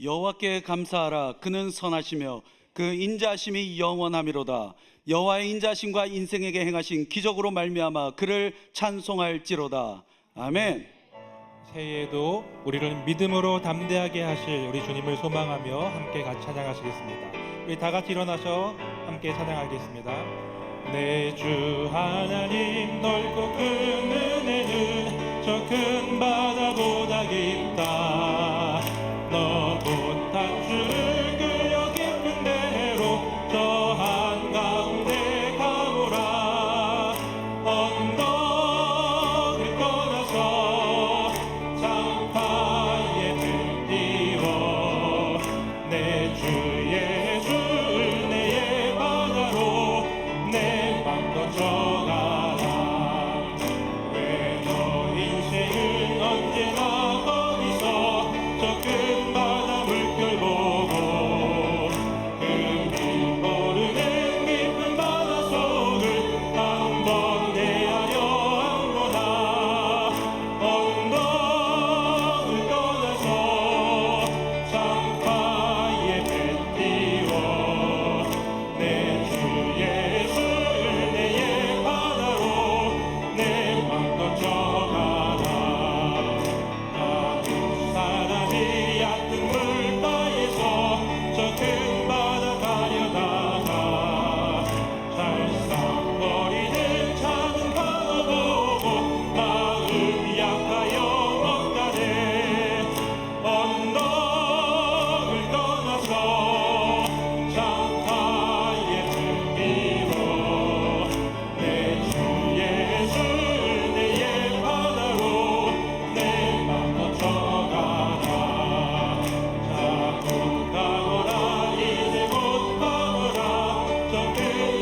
여호와께 감사하라. 그는 선하시며 그 인자하심이 영원하미로다. 여호와의 인자하심과 인생에게 행하신 기적으로 말미암아 그를 찬송할지로다. 아멘. 새해에도 우리를 믿음으로 담대하게 하실 우리 주님을 소망하며 함께 같이 찬양하시겠습니다. 우리 다 같이 일어나서 함께 찬양하겠습니다. 내 주 하나님 넓고 큰 은혜는 저 큰 바다보다 깊다. 너 못한 주를 그려 깊은 데로 저 한가운데 가보라. 언덕을 떠나서 장파에 들띄워 내 주 예수 은혜의 바다로 내 맘 던져가라. 왜 너 인생은 언제나 거기서 저 큰 바다 물결 보고 금이 모르는 깊은 바다 속을 한번 헤아려 안보나. 언덕을 떠나서 장파에 배 띄워 내 주 예수 은혜의 바다로 내 맘 던져가라. 나도 사람이 얕은 물가에서 저 큰 바다 가려다가 잘싹거리는 작은 바다 보고 마음이 약하여 멍하네. 언덕을 떠나서 장파에 들미워 내 주 예수 은혜의 바다로 내 맘 던져가라. 자꾸 가거라 이제 곧 가거라 저 큰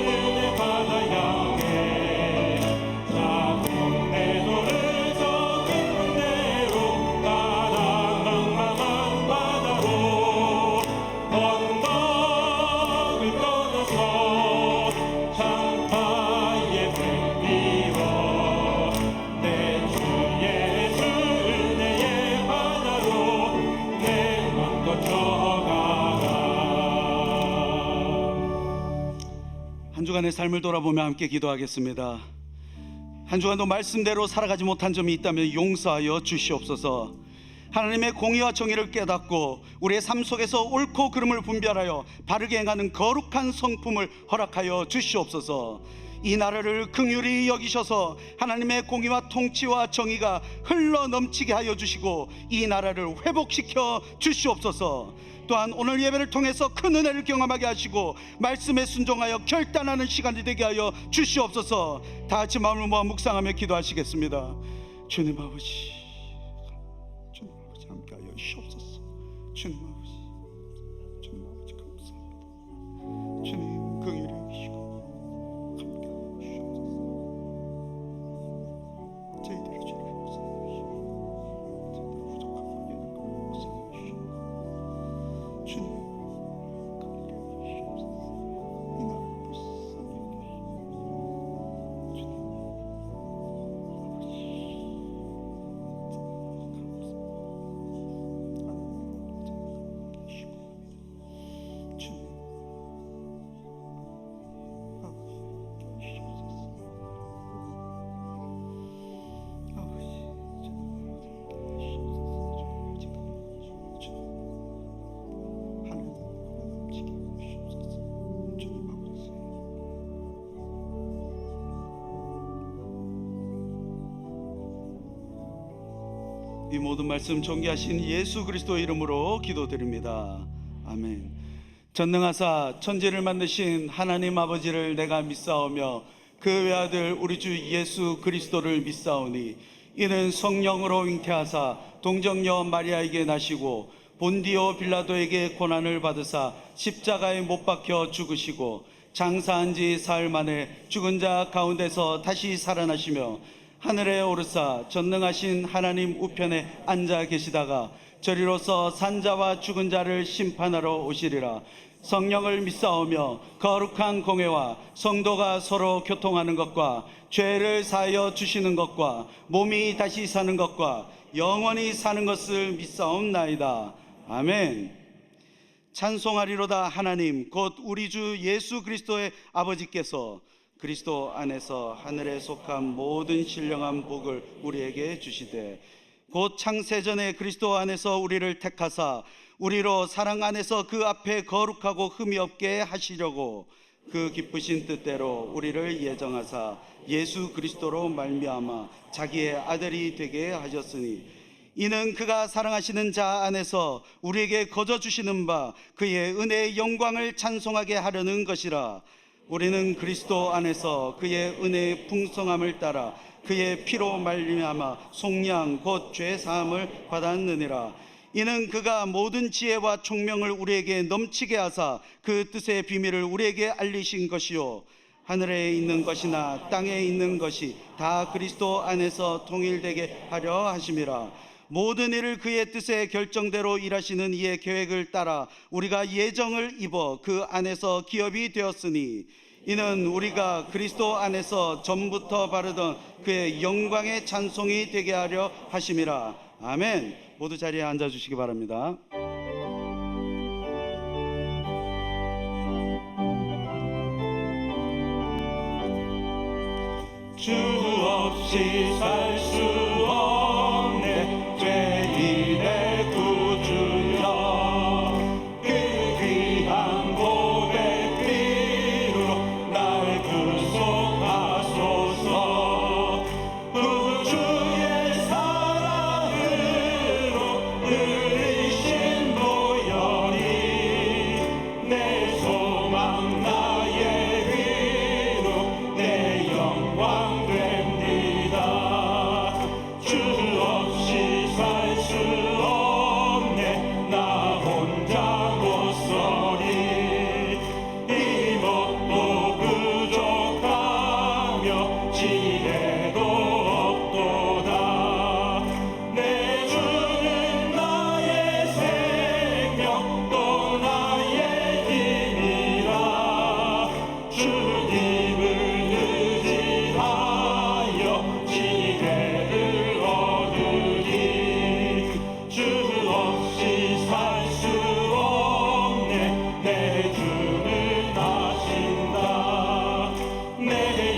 은혜 바다 향해. 자꾸 내 손을 저 깊은 데로 가라. 망망한 바다로 언덕을 떠나서 장파에 배 띄워 내 주 예수 은혜의 바다로 내 맘 던져가라. 한 주간의 삶을 돌아보며 함께 기도하겠습니다. 한 주간도 말씀대로 살아가지 못한 점이 있다면 용서하여 주시옵소서. 하나님의 공의와 정의를 깨닫고 우리의 삶 속에서 옳고 그름을 분별하여 바르게 행하는 거룩한 성품을 허락하여 주시옵소서. 이 나라를 긍휼히 여기셔서 하나님의 공의와 통치와 정의가 흘러 넘치게 하여 주시고 이 나라를 회복시켜 주시옵소서. 또한 오늘 예배를 통해서 큰 은혜를 경험하게 하시고 말씀에 순종하여 결단하는 시간이 되게 하여 주시옵소서. 다 같이 마음을 모아 묵상하며 기도하시겠습니다. 주님 아버지, 주님 아버지 함께하여 주시옵소서. 주님 아버지, 주님 아버지 감사합니다. 주님 긍휼히 여기시고 함께하여 주시옵소서. 저희들의 죄를 용서해 주시고 저희들 부족한 관계는 용서해 주시고 주님 긍휼히 여기시옵소서. 이 나라를 불쌍히 여기시고 주님 아버지 이 모든 말씀 존귀하신 예수 그리스도 이름으로 기도드립니다. 아멘. 전능하사 천지를 만드신 하나님 아버지를 내가 믿사오며 그 외아들 우리 주 예수 그리스도를 믿사오니 이는 성령으로 잉태하사 동정녀 마리아에게 나시고 본디오 빌라도에게 고난을 받으사 십자가에 못 박혀 죽으시고 장사한 지 사흘 만에 죽은 자 가운데서 다시 살아나시며 하늘에 오르사 전능하신 하나님 우편에 앉아 계시다가 저리로서 산자와 죽은 자를 심판하러 오시리라. 성령을 믿사오며 거룩한 공회와 성도가 서로 교통하는 것과 죄를 사하여 주시는 것과 몸이 다시 사는 것과 영원히 사는 것을 믿사옵나이다. 아멘. 찬송하리로다. 하나님 곧 우리 주 예수 그리스도의 아버지께서 그리스도 안에서 하늘에 속한 모든 신령한 복을 우리에게 주시되 곧 창세전에 그리스도 안에서 우리를 택하사 우리로 사랑 안에서 그 앞에 거룩하고 흠이 없게 하시려고 그 기쁘신 뜻대로 우리를 예정하사 예수 그리스도로 말미암아 자기의 아들이 되게 하셨으니 이는 그가 사랑하시는 자 안에서 우리에게 거저 주시는 바 그의 은혜의 영광을 찬송하게 하려는 것이라. 우리는 그리스도 안에서 그의 은혜의 풍성함을 따라 그의 피로 말미암아 속량 곧 죄 사함을 받았느니라. 이는 그가 모든 지혜와 총명을 우리에게 넘치게 하사 그 뜻의 비밀을 우리에게 알리신 것이요 하늘에 있는 것이나 땅에 있는 것이 다 그리스도 안에서 통일되게 하려 하심이라. 모든 일을 그의 뜻의 결정대로 일하시는 이의 계획을 따라 우리가 예정을 입어 그 안에서 기업이 되었으니 이는 우리가 그리스도 안에서 전부터 바르던 그의 영광의 찬송이 되게 하려 하심이라. 아멘. 모두 자리에 앉아주시기 바랍니다. 주 없이 살 수 없네 죄인의 구주여 그 귀한 고백 피로 날 구속하소서 구주의 사랑으로 누리신 보혈이 내 소망 나의 위로 내 영광 주 없이 살 수 없네 나 혼자 못서리 이 몫도 부족하며 지혜도 없도다 내 주는 나의 생명 또 나의 힘이라 주님을 의지하여 지혜를 얻으리 주 없이 살 수 없네 내 주는 아신다 내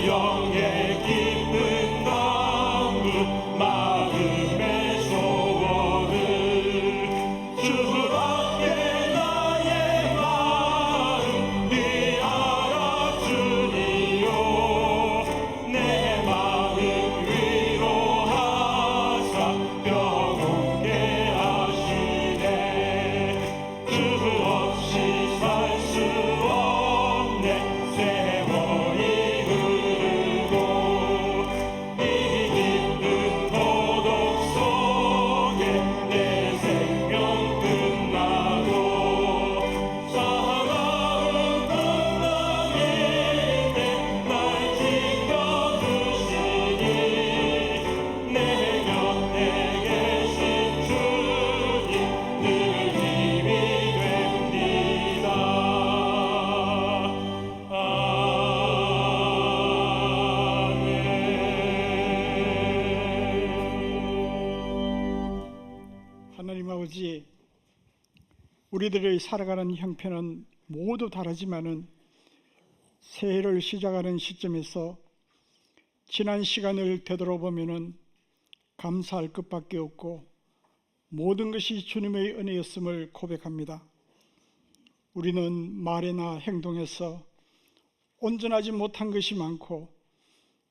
영의 깊은 강물 마음의 소원을 주밖에 나의 마음 비하라 주니요 내 마음 위로하사 병오게 하시네 주 없이 살 수 없네 세월이 흐르고 이 깊은 고독 속에 내 생명 끝나고 사랑은 끝나기에 날 지켜주시니 내 곁에 계신 주님 늘 힘이 됩니다. 아멘. 하나님 아버지, 우리들의 살아가는 형편은 모두 다르지만은 새해를 시작하는 시점에서 지난 시간을 되돌아보면은 감사할 것밖에 없고 모든 것이 주님의 은혜였음을 고백합니다. 우리는 말이나 행동에서 온전하지 못한 것이 많고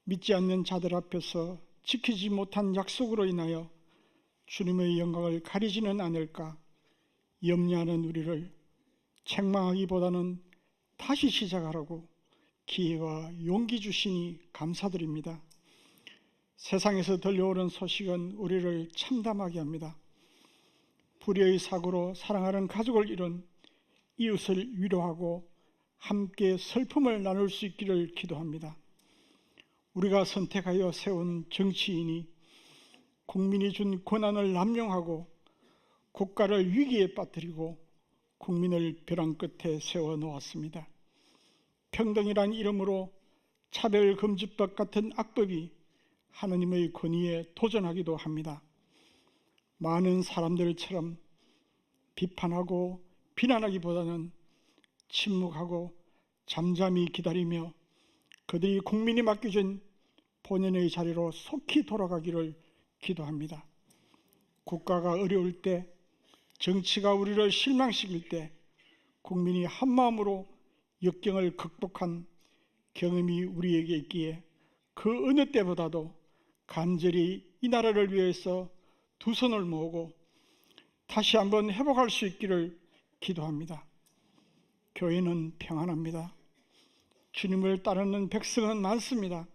믿지 않는 자들 앞에서 지키지 못한 약속으로 인하여 주님의 영광을 가리지는 않을까 염려하는 우리를 책망하기보다는 다시 시작하라고 기회와 용기 주시니 감사드립니다. 세상에서 들려오는 소식은 우리를 참담하게 합니다. 불의의 사고로 사랑하는 가족을 잃은 이웃을 위로하고 함께 슬픔을 나눌 수 있기를 기도합니다. 우리가 선택하여 세운 정치인이 국민이 준 권한을 남용하고 국가를 위기에 빠뜨리고 국민을 벼랑 끝에 세워놓았습니다. 평등이란 이름으로 차별금지법 같은 악법이 하나님의 권위에 도전하기도 합니다. 많은 사람들처럼 비판하고 비난하기보다는 침묵하고 잠잠히 기다리며 그들이 국민이 맡겨준 본연의 자리로 속히 돌아가기를 기도합니다. 국가가 어려울 때, 정치가 우리를 실망시킬 때 국민이 한마음으로 역경을 극복한 경험이 우리에게 있기에 그 어느 때보다도 간절히 이 나라를 위해서 두 손을 모으고 다시 한번 회복할 수 있기를 기도합니다. 교회는 평안합니다. 주님을 따르는 백성은 많습니다.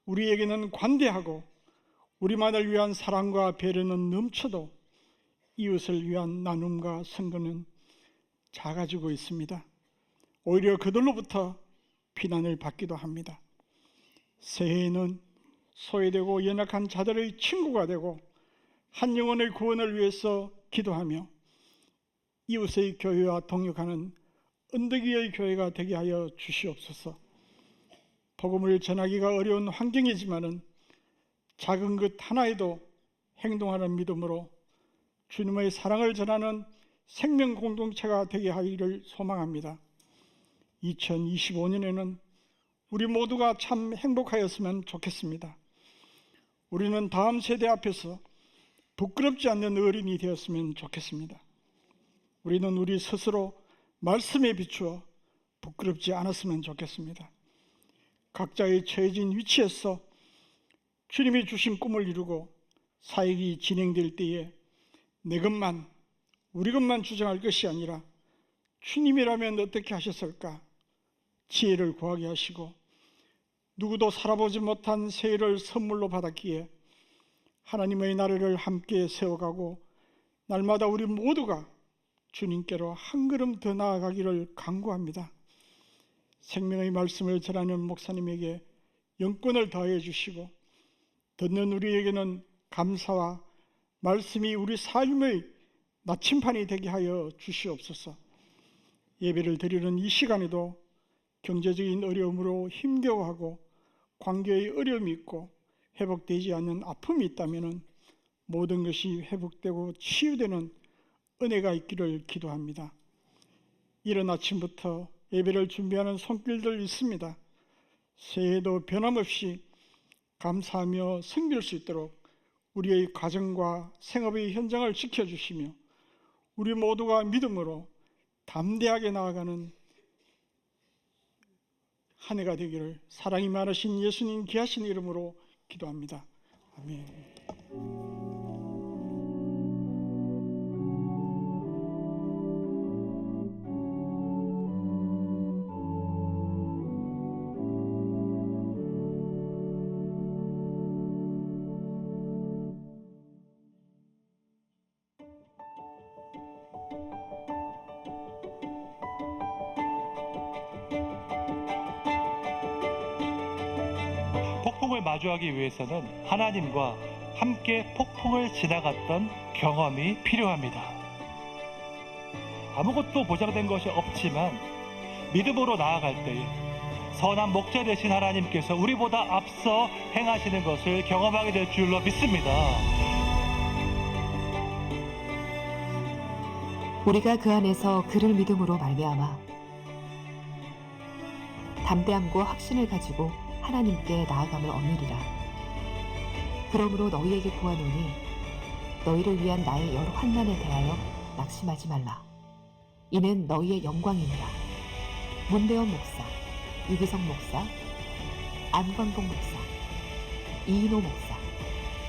우리에게는 관대하고 우리만을 위한 사랑과 배려는 넘쳐도 이웃을 위한 나눔과 선거는 작아지고 있습니다. 오히려 그들로부터 비난을 받기도 합니다. 새해에는 소외되고 연약한 자들의 친구가 되고 한 영혼의 구원을 위해서 기도하며 이웃의 교회와 동역하는 언덕 위의 교회가 되게 하여 주시옵소서. 복음을 전하기가 어려운 환경이지만은 작은 것 하나에도 행동하는 믿음으로 주님의 사랑을 전하는 생명 공동체가 되게 하기를 소망합니다. 2025년에는 우리 모두가 참 행복하였으면 좋겠습니다. 우리는 다음 세대 앞에서 부끄럽지 않는 어린이 되었으면 좋겠습니다. 우리는 우리 스스로 말씀에 비추어 부끄럽지 않았으면 좋겠습니다. 각자의 처해진 위치에서 주님이 주신 꿈을 이루고 사역이 진행될 때에 내 것만, 우리 것만 주장할 것이 아니라 주님이라면 어떻게 하셨을까? 지혜를 구하게 하시고 누구도 살아보지 못한 새해를 선물로 받았기에 하나님의 나라를 함께 세워가고 날마다 우리 모두가 주님께로 한 걸음 더 나아가기를 간구합니다. 생명의 말씀을 전하는 목사님에게 영권을 더해 주시고 듣는 우리에게는 감사와 말씀이 우리 삶의 나침판이 되게 하여 주시옵소서. 예배를 드리는 이 시간에도 경제적인 어려움으로 힘겨워하고 관계의 어려움이 있고 회복되지 않는 아픔이 있다면 모든 것이 회복되고 치유되는 은혜가 있기를 기도합니다. 이른 아침부터 예배를 준비하는 손길들 있습니다. 새해에도 변함없이 감사하며 섬길 수 있도록 우리의 가정과 생업의 현장을 지켜주시며 우리 모두가 믿음으로 담대하게 나아가는 한 해가 되기를 사랑이 많으신 예수님 귀하신 이름으로 기도합니다. 아멘. 폭풍을 마주하기 위해서는 하나님과 함께 폭풍을 지나갔던 경험이 필요합니다. 아무것도 보장된 것이 없지만 믿음으로 나아갈 때에 선한 목자 되신 하나님께서 우리보다 앞서 행하시는 것을 경험하게 될 줄로 믿습니다. 우리가 그 안에서 그를 믿음으로 말미암아 담대함과 확신을 가지고 하나님께 나아감을 얻으리라. 그러므로 너희에게 구하노니 너희를 위한 나의 여러 환난에 대하여 낙심하지 말라. 이는 너희의 영광이니라. 문대원 목사, 유기성 목사, 안광봉 목사, 이인호 목사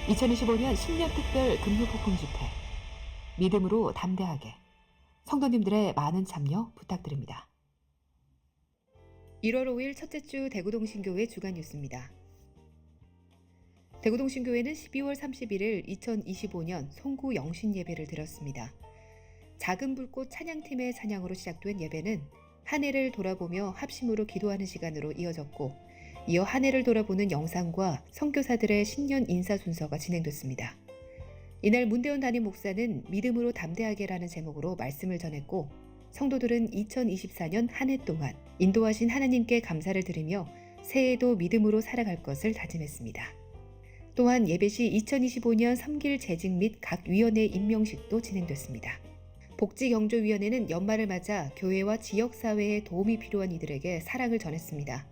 2025년 신년 특별 금요폭풍 집회 믿음으로 담대하게 성도님들의 많은 참여 부탁드립니다. 1월 5일 첫째 주 대구동신교회 주간 뉴스입니다. 대구동신교회는 12월 31일 2025년 송구 영신 예배를 드렸습니다. 작은 불꽃 찬양팀의 찬양으로 시작된 예배는 한 해를 돌아보며 합심으로 기도하는 시간으로 이어졌고 이어 한 해를 돌아보는 영상과 선교사들의 신년 인사 순서가 진행됐습니다. 이날 문대원 담임 목사는 믿음으로 담대하게라는 제목으로 말씀을 전했고 성도들은 2024년 한 해 동안 인도하신 하나님께 감사를 드리며 새해에도 믿음으로 살아갈 것을 다짐했습니다. 또한 예배 시 2025년 섬길 재직 및 각 위원회 임명식도 진행됐습니다. 복지경조위원회는 연말을 맞아 교회와 지역사회에 도움이 필요한 이들에게 사랑을 전했습니다.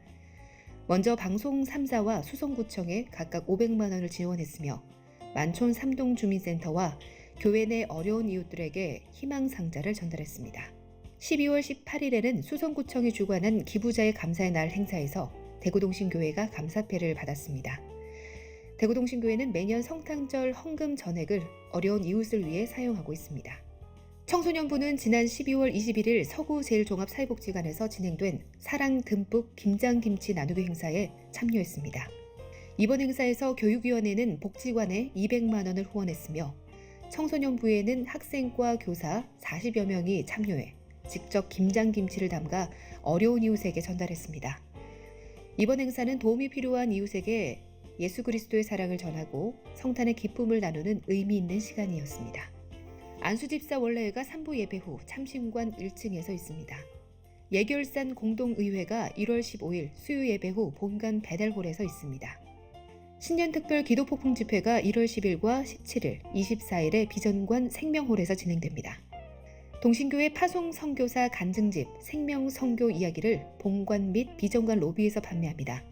먼저 방송 3사와 수성구청에 각각 500만 원을 지원했으며 만촌 3동 주민센터와 교회 내 어려운 이웃들에게 희망상자를 전달했습니다. 12월 18일에는 수성구청이 주관한 기부자의 감사의 날 행사에서 대구동신교회가 감사패를 받았습니다. 대구동신교회는 매년 성탄절 헌금 전액을 어려운 이웃을 위해 사용하고 있습니다. 청소년부는 지난 12월 21일 서구제일종합사회복지관에서 진행된 사랑 듬뿍 김장김치 나누기 행사에 참여했습니다. 이번 행사에서 교육위원회는 복지관에 200만 원을 후원했으며 청소년부에는 학생과 교사 40여 명이 참여해 직접 김장김치를 담가 어려운 이웃에게 전달했습니다. 이번 행사는 도움이 필요한 이웃에게 예수 그리스도의 사랑을 전하고 성탄의 기쁨을 나누는 의미 있는 시간이었습니다. 안수집사 원래회가 3부 예배 후 참신관 1층에서 있습니다. 예결산 공동의회가 1월 15일 수요 예배 후 본관 배달홀에서 있습니다. 신년특별 기도폭풍 집회가 1월 10일과 17일, 24일에 비전관 생명홀에서 진행됩니다. 동신교회 파송 선교사 간증집 생명 선교 이야기를 본관 및 비전관 로비에서 판매합니다.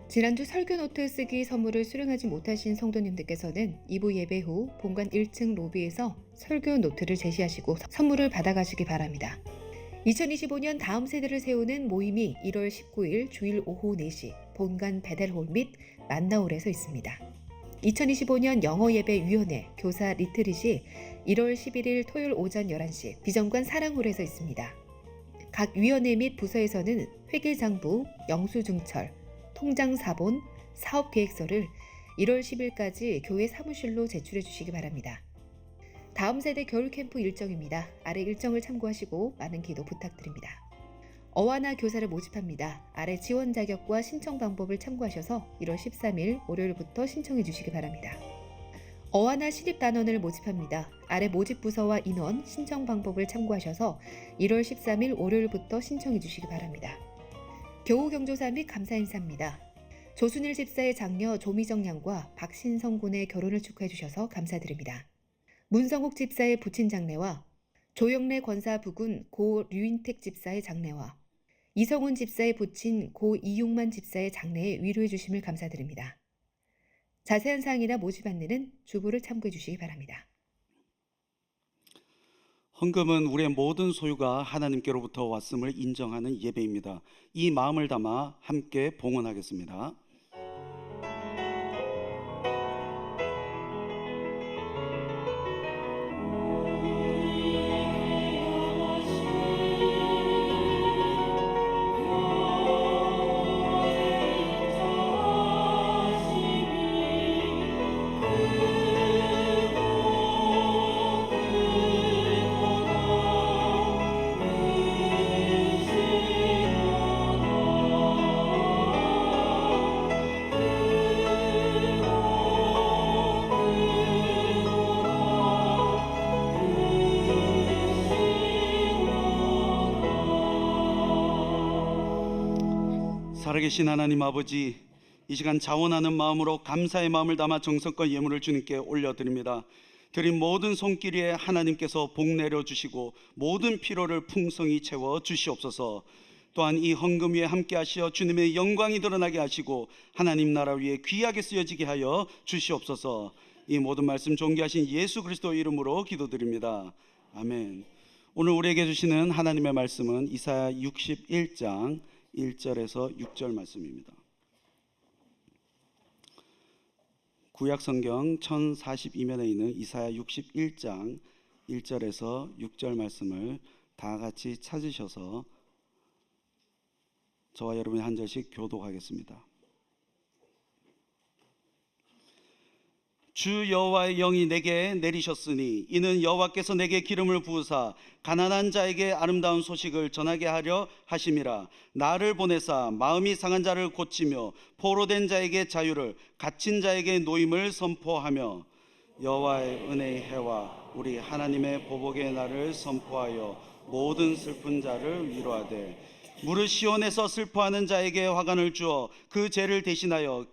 지난주 설교 노트 쓰기 선물을 수령하지 못하신 성도님들께서는 2부 예배 후 본관 1층 로비에서 설교 노트를 제시하시고 선물을 받아가시기 바랍니다. 2025년 다음 세대를 세우는 모임이 1월 19일 주일 오후 4시 본관 배달홀 및 만나홀에서 있습니다. 2025년 영어예배위원회 교사 리트릿이 1월 11일 토요일 오전 11시 비전관 사랑홀에서 있습니다. 각 위원회 및 부서에서는 회계장부, 영수증철, 통장사본, 사업계획서를 1월 10일까지 교회 사무실로 제출해 주시기 바랍니다. 다음 세대 겨울캠프 일정입니다. 아래 일정을 참고하시고 많은 기도 부탁드립니다. 어와나 교사를 모집합니다. 아래 지원 자격과 신청 방법을 참고하셔서 1월 13일 월요일부터 신청해 주시기 바랍니다. 어와나 신입단원을 모집합니다. 아래 모집 부서와 인원, 신청 방법을 참고하셔서 1월 13일 월요일부터 신청해 주시기 바랍니다. 교우경조사 및 감사 인사입니다. 조순일 집사의 장녀 조미정 양과 박신성 군의 결혼을 축하해 주셔서 감사드립니다. 문성욱 집사의 부친 장례와 조영래 권사 부군 고 류인택 집사의 장례와 이성훈 집사의 부친 고 이용만 집사의 장례에 위로해 주심을 감사드립니다. 자세한 사항이나 모집 안내는 주보를 참고해 주시기 바랍니다. 헌금은 우리의 모든 소유가 하나님께로부터 왔음을 인정하는 예배입니다. 이 마음을 담아 함께 봉헌하겠습니다. 살아계신 하나님 아버지, 이 시간 자원하는 마음으로 감사의 마음을 담아 정성껏 예물을 주님께 올려드립니다. 드린 모든 손길에 하나님께서 복 내려주시고 모든 필요를 풍성히 채워 주시옵소서. 또한 이 헌금 위에 함께 하시어 주님의 영광이 드러나게 하시고 하나님 나라 위에 귀하게 쓰여지게 하여 주시옵소서. 이 모든 말씀 존귀하신 예수 그리스도 이름으로 기도드립니다. 아멘. 오늘 우리에게 주시는 하나님의 말씀은 이사야 61장 1절에서 6절 말씀입니다. 구약 성경 1042면에 있는 이사야 61장 1절에서 6절 말씀을 다 같이 찾으셔서 저와 여러분이 한 절씩 교독하겠습니다. 주 여호와의 영이 내게 내리셨으니 이는 여호와께서 내게 기름을 부으사 가난한 자에게 아름다운 소식을 전하게 하려 하심이라. 나를 보내사 마음이 상한 자를 고치며 포로된 자에게 자유를, 갇힌 자에게 노임을 선포하며 여호와의 은혜의 해와 우리 하나님의 보복의 날을 선포하여 모든 슬픈 자를 위로하되 무릇 시온에서 슬퍼하는 자에게 화관을 주어 그 죄를 대신하여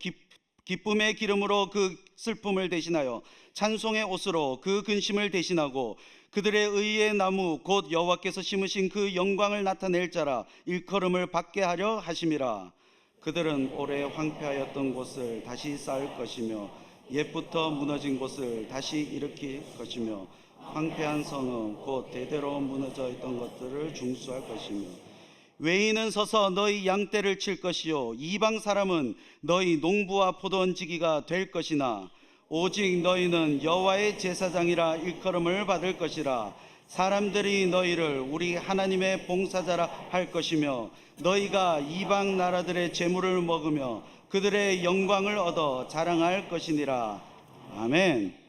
기쁨의 기름으로 그 슬픔을 대신하여 찬송의 옷으로 그 근심을 대신하고 그들의 의의 나무 곧 여호와께서 심으신 그 영광을 나타낼 자라 일컬음을 받게 하려 하심이라. 그들은 오래 황폐하였던 곳을 다시 쌓을 것이며 옛부터 무너진 곳을 다시 일으킬 것이며 황폐한 성은 곧 대대로 무너져 있던 것들을 중수할 것이며 외인은 서서 너희 양떼를 칠 것이요 이방 사람은 너희 농부와 포도원지기가 될 것이나 오직 너희는 여호와의 제사장이라 일컬음을 받을 것이라. 사람들이 너희를 우리 하나님의 봉사자라 할 것이며 너희가 이방 나라들의 재물을 먹으며 그들의 영광을 얻어 자랑할 것이니라. 아멘.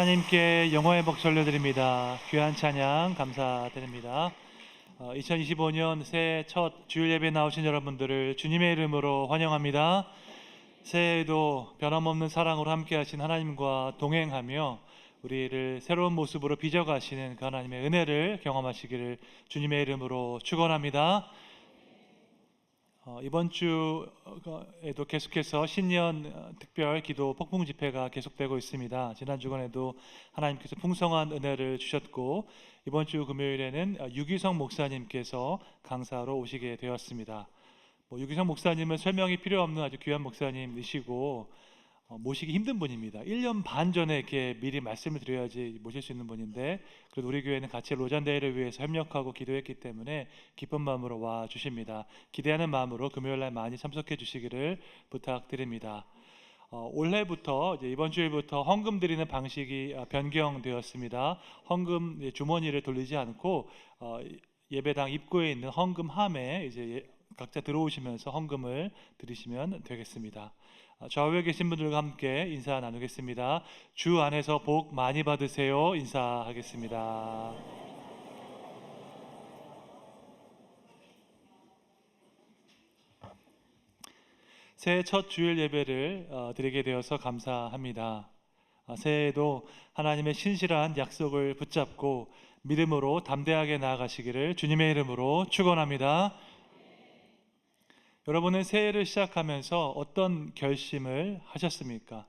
하나님께 영광의 복 올려드립니다. 귀한 찬양 감사드립니다. 2025년 새해 첫 주일 예배 나오신 여러분들을 주님의 이름으로 환영합니다. 새해에도 변함없는 사랑으로 함께하신 하나님과 동행하며 우리를 새로운 모습으로 빚어가시는 그 하나님의 은혜를 경험하시기를 주님의 이름으로 축원합니다. 이번 주에도 계속해서 신년 특별 기도 폭풍 집회가 계속되고 있습니다. 지난 주간에도 하나님께서 풍성한 은혜를 주셨고 이번 주 금요일에는 유기성 목사님께서 강사로 오시게 되었습니다. 유기성 목사님은 설명이 필요 없는 아주 귀한 목사님이시고 모시기 힘든 분입니다. 1년 반 전에 이렇게 미리 말씀을 드려야지 모실 수 있는 분인데 그래도 우리 교회는 같이 로잔대회를 위해서 협력하고 기도했기 때문에 기쁜 마음으로 와 주십니다. 기대하는 마음으로 금요일날 많이 참석해 주시기를 부탁드립니다. 올해부터 이제 이번 주일부터 헌금 드리는 방식이 변경되었습니다. 헌금 주머니를 돌리지 않고 예배당 입구에 있는 헌금함에 이제 각자 들어오시면서 헌금을 드리시면 되겠습니다. 좌우에 계신 분들과 함께 인사 나누겠습니다. 주 안에서 복 많이 받으세요. 인사하겠습니다. 새해 첫 주일 예배를 드리게 되어서 감사합니다. 새해에도 하나님의 신실한 약속을 붙잡고 믿음으로 담대하게 나아가시기를 주님의 이름으로 축원합니다. 여러분은 새해를 시작하면서 어떤 결심을 하셨습니까?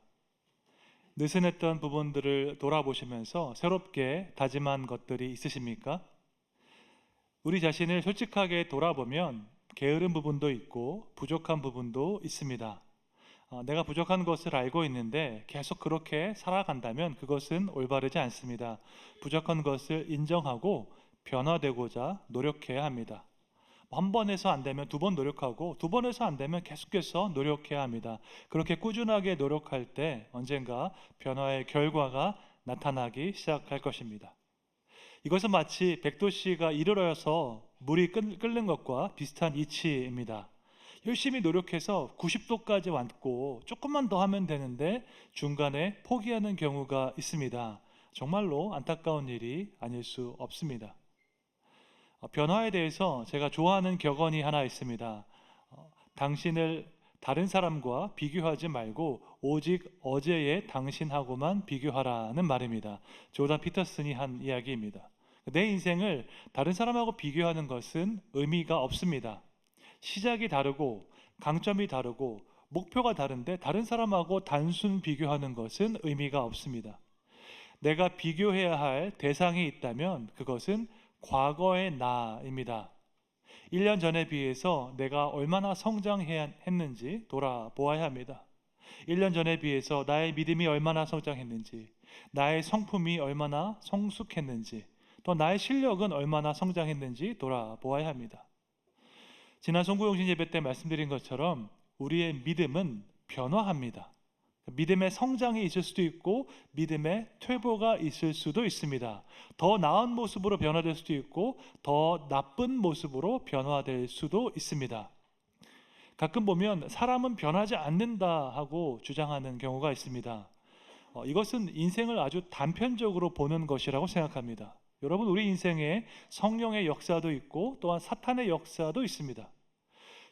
느슨했던 부분들을 돌아보시면서 새롭게 다짐한 것들이 있으십니까? 우리 자신을 솔직하게 돌아보면 게으른 부분도 있고 부족한 부분도 있습니다. 내가 부족한 것을 알고 있는데 계속 그렇게 살아간다면 그것은 올바르지 않습니다. 부족한 것을 인정하고 변화되고자 노력해야 합니다. 한 번 해서 안 되면 두 번 노력하고 두 번 해서 안 되면 계속해서 노력해야 합니다. 그렇게 꾸준하게 노력할 때 언젠가 변화의 결과가 나타나기 시작할 것입니다. 이것은 마치 100도씨가 이르러서 물이 끓는 것과 비슷한 이치입니다. 열심히 노력해서 90도까지 왔고 조금만 더 하면 되는데 중간에 포기하는 경우가 있습니다. 정말로 안타까운 일이 아닐 수 없습니다. 변화에 대해서 제가 좋아하는 격언이 하나 있습니다. 당신을 다른 사람과 비교하지 말고 오직 어제의 당신하고만 비교하라는 말입니다. 조던 피터슨이 한 이야기입니다. 내 인생을 다른 사람하고 비교하는 것은 의미가 없습니다. 시작이 다르고 강점이 다르고 목표가 다른데 다른 사람하고 단순 비교하는 것은 의미가 없습니다. 내가 비교해야 할 대상이 있다면 그것은 과거의 나입니다. 1년 전에 비해서 내가 얼마나 성장했는지 돌아보아야 합니다. 1년 전에 비해서 나의 믿음이 얼마나 성장했는지, 나의 성품이 얼마나 성숙했는지, 또 나의 실력은 얼마나 성장했는지 돌아보아야 합니다. 지난 송구영신 예배 때 말씀드린 것처럼 우리의 믿음은 변화합니다. 믿음의 성장이 있을 수도 있고 믿음의 퇴보가 있을 수도 있습니다. 더 나은 모습으로 변화될 수도 있고 더 나쁜 모습으로 변화될 수도 있습니다. 가끔 보면 사람은 변하지 않는다 하고 주장하는 경우가 있습니다. 이것은 인생을 아주 단편적으로 보는 것이라고 생각합니다. 여러분, 우리 인생에 성령의 역사도 있고 또한 사탄의 역사도 있습니다.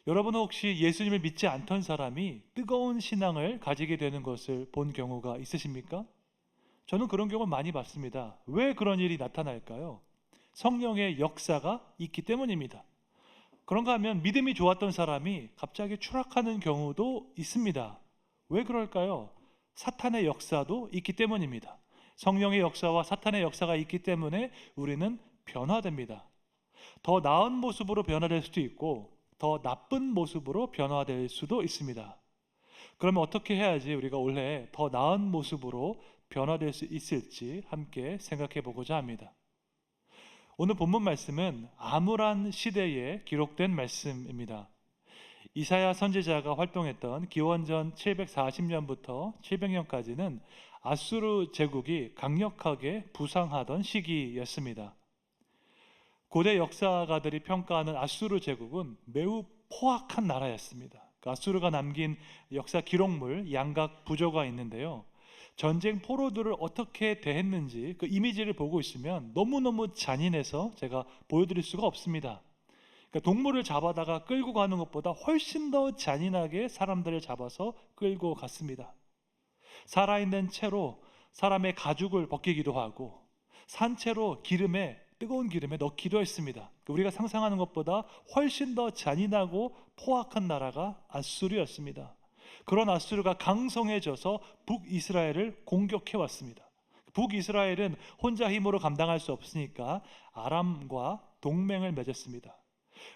여러분은 혹시 예수님을 믿지 않던 사람이 뜨거운 신앙을 가지게 되는 것을 본 경우가 있으십니까? 저는 그런 경우를 많이 봤습니다. 왜 그런 일이 나타날까요? 성령의 역사가 있기 때문입니다. 그런가 하면 믿음이 좋았던 사람이 갑자기 추락하는 경우도 있습니다. 왜 그럴까요? 사탄의 역사도 있기 때문입니다. 성령의 역사와 사탄의 역사가 있기 때문에 우리는 변화됩니다. 더 나은 모습으로 변화될 수도 있고 더 나쁜 모습으로 변화될 수도 있습니다. 그러면 어떻게 해야지 우리가 올해 더 나은 모습으로 변화될 수 있을지 함께 생각해 보고자 합니다. 오늘 본문 말씀은 암울한 시대에 기록된 말씀입니다. 이사야 선지자가 활동했던 기원전 740년부터 700년까지는 아수르 제국이 강력하게 부상하던 시기였습니다. 고대 역사가들이 평가하는 아수르 제국은 매우 포악한 나라였습니다. 아수르가 남긴 역사 기록물 양각 부조가 있는데요. 전쟁 포로들을 어떻게 대했는지 그 이미지를 보고 있으면 너무너무 잔인해서 제가 보여드릴 수가 없습니다. 그러니까 동물을 잡아다가 끌고 가는 것보다 훨씬 더 잔인하게 사람들을 잡아서 끌고 갔습니다. 살아있는 채로 사람의 가죽을 벗기기도 하고 산채로 뜨거운 기름에 넣기도 했습니다. 우리가 상상하는 것보다 훨씬 더 잔인하고 포악한 나라가 아수르였습니다. 그런 아수르가 강성해져서 북이스라엘을 공격해 왔습니다. 북이스라엘은 혼자 힘으로 감당할 수 없으니까 아람과 동맹을 맺었습니다.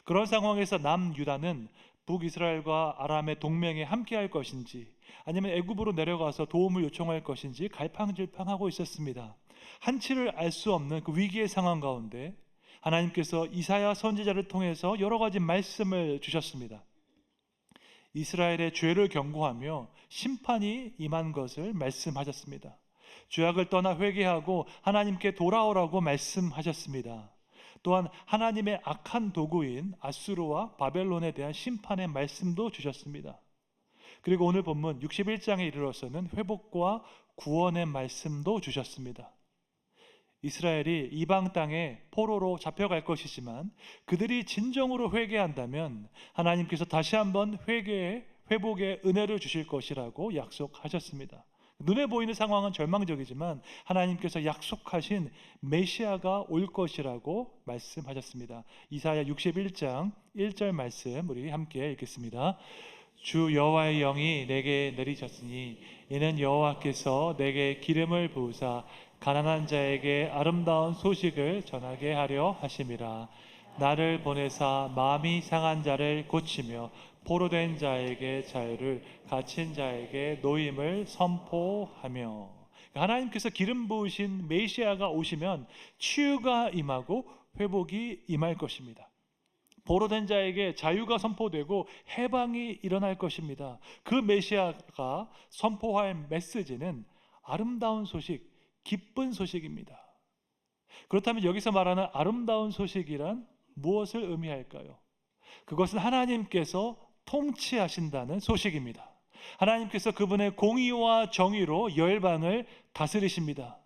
그런 상황에서 남유다는 북이스라엘과 아람의 동맹에 함께할 것인지 아니면 애굽으로 내려가서 도움을 요청할 것인지 갈팡질팡하고 있었습니다. 한치를 알 수 없는 그 위기의 상황 가운데 하나님께서 이사야 선지자를 통해서 여러 가지 말씀을 주셨습니다. 이스라엘의 죄를 경고하며 심판이 임한 것을 말씀하셨습니다. 죄악을 떠나 회개하고 하나님께 돌아오라고 말씀하셨습니다. 또한 하나님의 악한 도구인 아수르와 바벨론에 대한 심판의 말씀도 주셨습니다. 그리고 오늘 본문 61장에 이르러서는 회복과 구원의 말씀도 주셨습니다. 이스라엘이 이방 땅에 포로로 잡혀갈 것이지만 그들이 진정으로 회개한다면 하나님께서 다시 한번 회복의 은혜를 주실 것이라고 약속하셨습니다. 눈에 보이는 상황은 절망적이지만 하나님께서 약속하신 메시아가 올 것이라고 말씀하셨습니다. 이사야 61장 1절 말씀 우리 함께 읽겠습니다. 주 여호와의 영이 내게 내리셨으니 이는 여호와께서 내게 기름을 부으사 가난한 자에게 아름다운 소식을 전하게 하려 하심이라. 나를 보내사 마음이 상한 자를 고치며 포로된 자에게 자유를, 갇힌 자에게 노임을 선포하며. 하나님께서 기름 부으신 메시아가 오시면 치유가 임하고 회복이 임할 것입니다. 포로된 자에게 자유가 선포되고 해방이 일어날 것입니다. 그 메시아가 선포할 메시지는 아름다운 소식, 기쁜 소식입니다. 그렇다면 여기서 말하는 아름다운 소식이란 무엇을 의미할까요? 그것은 하나님께서 통치하신다는 소식입니다. 하나님께서 그분의 공의와 정의로 열방을 다스리십니다.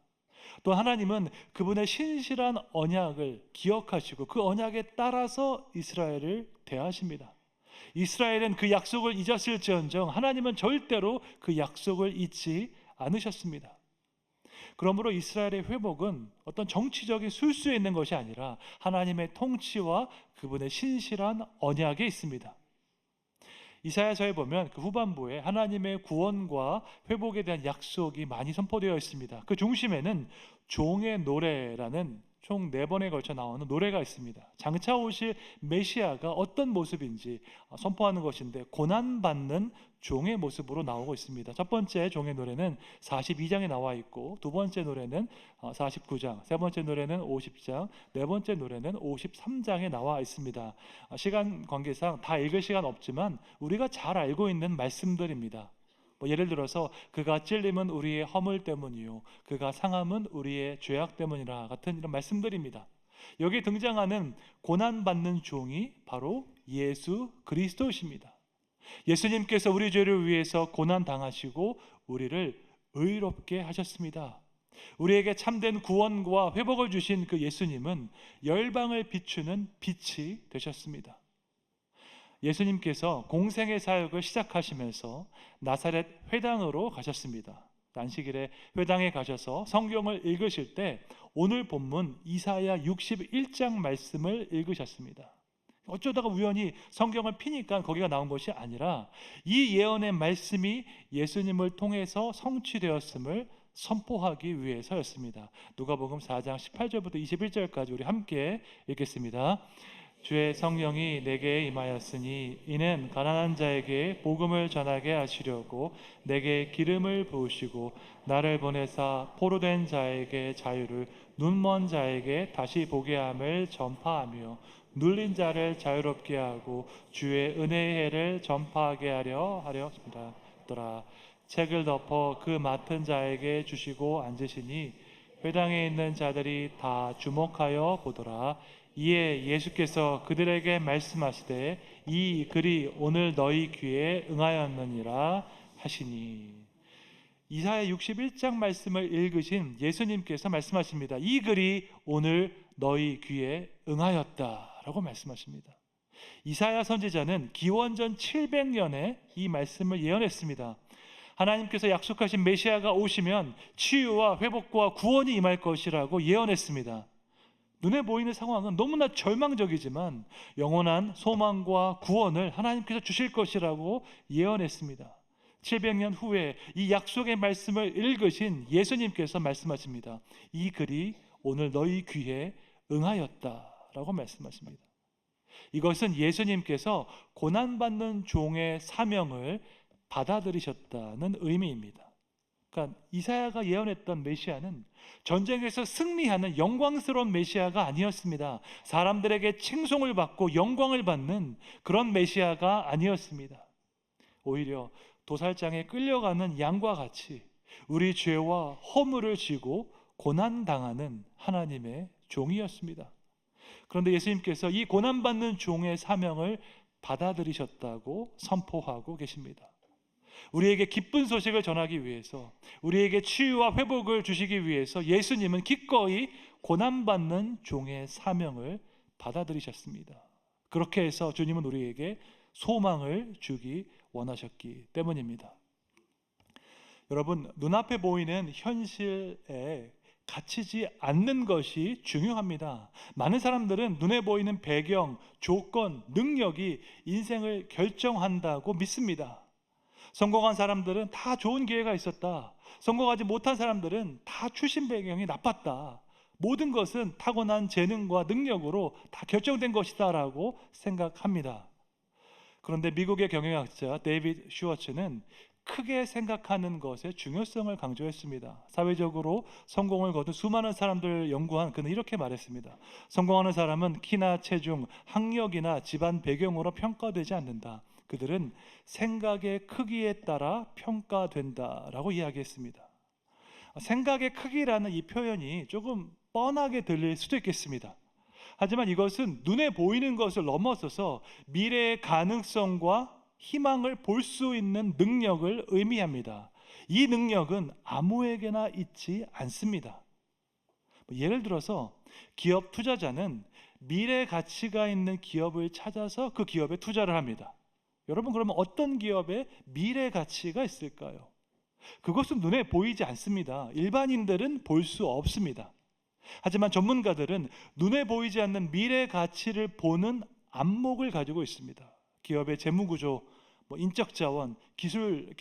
또 하나님은 그분의 신실한 언약을 기억하시고 그 언약에 따라서 이스라엘을 대하십니다. 이스라엘은 그 약속을 잊었을지언정 하나님은 절대로 그 약속을 잊지 않으셨습니다. 그러므로 이스라엘의 회복은 어떤 정치적인 술수에 있는 것이 아니라 하나님의 통치와 그분의 신실한 언약에 있습니다. 이사야서에 보면 그 후반부에 하나님의 구원과 회복에 대한 약속이 많이 선포되어 있습니다. 그 중심에는 종의 노래라는 총 4번에 걸쳐 나오는 노래가 있습니다. 장차 오실 메시아가 어떤 모습인지 선포하는 것인데 고난받는 종의 모습으로 나오고 있습니다. 첫 번째 종의 노래는 42장에 나와 있고 두 번째 노래는 49장, 세 번째 노래는 50장, 네 번째 노래는 53장에 나와 있습니다. 시간 관계상 다 읽을 시간 없지만 우리가 잘 알고 있는 말씀들입니다. 예를 들어서 그가 찔림은 우리의 허물 때문이요 그가 상함은 우리의 죄악 때문이라 같은 이런 말씀들입니다. 여기에 등장하는 고난받는 종이 바로 예수 그리스도이십니다. 예수님께서 우리 죄를 위해서 고난당하시고 우리를 의롭게 하셨습니다. 우리에게 참된 구원과 회복을 주신 그 예수님은 열방을 비추는 빛이 되셨습니다. 예수님께서 공생의 사역을 시작하시면서 나사렛 회당으로 가셨습니다. 안식일에 회당에 가셔서 성경을 읽으실 때 오늘 본문 이사야 61장 말씀을 읽으셨습니다. 어쩌다가 우연히 성경을 피니까 거기가 나온 것이 아니라 이 예언의 말씀이 예수님을 통해서 성취되었음을 선포하기 위해서였습니다. 누가복음 4장 18절부터 21절까지 우리 함께 읽겠습니다. 주의 성령이 내게 임하였으니 이는 가난한 자에게 복음을 전하게 하시려고 내게 기름을 부으시고 나를 보내사 포로된 자에게 자유를, 눈먼 자에게 다시 보게 함을 전파하며 눌린 자를 자유롭게 하고 주의 은혜의 해를 전파하게 하려 하셨더라. 책을 덮어 그 맡은 자에게 주시고 앉으시니 회당에 있는 자들이 다 주목하여 보더라. 이에 예수께서 그들에게 말씀하시되 이 글이 오늘 너희 귀에 응하였느니라 하시니. 이사야 61장 말씀을 읽으신 예수님께서 말씀하십니다. 이 글이 오늘 너희 귀에 응하였다라고 말씀하십니다. 이사야 선지자는 기원전 700년에 이 말씀을 예언했습니다. 하나님께서 약속하신 메시아가 오시면 치유와 회복과 구원이 임할 것이라고 예언했습니다. 눈에 보이는 상황은 너무나 절망적이지만 영원한 소망과 구원을 하나님께서 주실 것이라고 예언했습니다. 700년 후에 이 약속의 말씀을 읽으신 예수님께서 말씀하십니다. 이 글이 오늘 너희 귀에 응하였다라고 말씀하십니다. 이것은 예수님께서 고난받는 종의 사명을 받아들이셨다는 의미입니다. 그러니까 이사야가 예언했던 메시아는 전쟁에서 승리하는 영광스러운 메시아가 아니었습니다. 사람들에게 칭송을 받고 영광을 받는 그런 메시아가 아니었습니다. 오히려 도살장에 끌려가는 양과 같이 우리 죄와 허물을 지고 고난당하는 하나님의 종이었습니다. 그런데 예수님께서 이 고난받는 종의 사명을 받아들이셨다고 선포하고 계십니다. 우리에게 기쁜 소식을 전하기 위해서, 우리에게 치유와 회복을 주시기 위해서 예수님은 기꺼이 고난받는 종의 사명을 받아들이셨습니다. 그렇게 해서 주님은 우리에게 소망을 주기 원하셨기 때문입니다. 여러분, 눈앞에 보이는 현실에 갇히지 않는 것이 중요합니다. 많은 사람들은 눈에 보이는 배경, 조건, 능력이 인생을 결정한다고 믿습니다. 성공한 사람들은 다 좋은 기회가 있었다. 성공하지 못한 사람들은 다 출신 배경이 나빴다. 모든 것은 타고난 재능과 능력으로 다 결정된 것이다 라고 생각합니다. 그런데 미국의 경영학자 데이비드 슈워츠는 크게 생각하는 것의 중요성을 강조했습니다. 사회적으로 성공을 거둔 수많은 사람들을 연구한 그는 이렇게 말했습니다. 성공하는 사람은 키나 체중, 학력이나 집안 배경으로 평가되지 않는다. 그들은 생각의 크기에 따라 평가된다라고 이야기했습니다. 생각의 크기라는 이 표현이 조금 뻔하게 들릴 수도 있겠습니다. 하지만 이것은 눈에 보이는 것을 넘어서서 미래의 가능성과 희망을 볼 수 있는 능력을 의미합니다. 이 능력은 아무에게나 있지 않습니다. 예를 들어서 기업 투자자는 미래 가치가 있는 기업을 찾아서 그 기업에 투자를 합니다. 여러분, 그러면 어떤 기업에 미래 가치가 있을까요? 그것은 눈에 보이지 않습니다. 일반인들은 볼 수 없습니다. 하지만 전문가들은 눈에 보이지 않는 미래 가치를 보는 안목을 가지고 있습니다. 기업의 재무구조, 인적 자원, 기술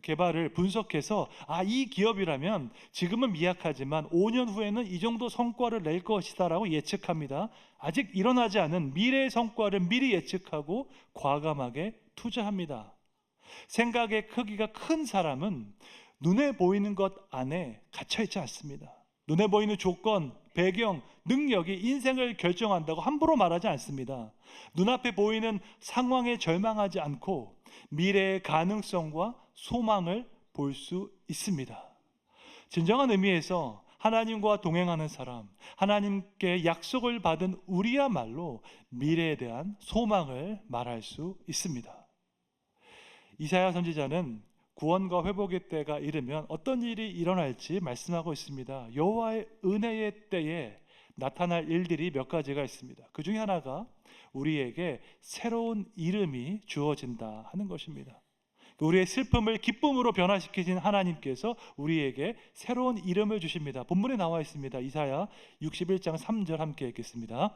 개발을 분석해서 이 기업이라면 지금은 미약하지만 5년 후에는 이 정도 성과를 낼 것이다라고 예측합니다. 아직 일어나지 않은 미래의 성과를 미리 예측하고 과감하게 투자합니다. 생각의 크기가 큰 사람은 눈에 보이는 것 안에 갇혀있지 않습니다. 눈에 보이는 조건, 배경, 능력이 인생을 결정한다고 함부로 말하지 않습니다. 눈앞에 보이는 상황에 절망하지 않고 미래의 가능성과 소망을 볼 수 있습니다. 진정한 의미에서 하나님과 동행하는 사람, 하나님께 약속을 받은 우리야말로 미래에 대한 소망을 말할 수 있습니다. 이사야 선지자는 구원과 회복의 때가 이르면 어떤 일이 일어날지 말씀하고 있습니다. 여호와의 은혜의 때에 나타날 일들이 몇 가지가 있습니다. 그 중에 하나가 우리에게 새로운 이름이 주어진다 하는 것입니다. 우리의 슬픔을 기쁨으로 변화시키신 하나님께서 우리에게 새로운 이름을 주십니다. 본문에 나와 있습니다. 이사야 61장 3절 함께 읽겠습니다.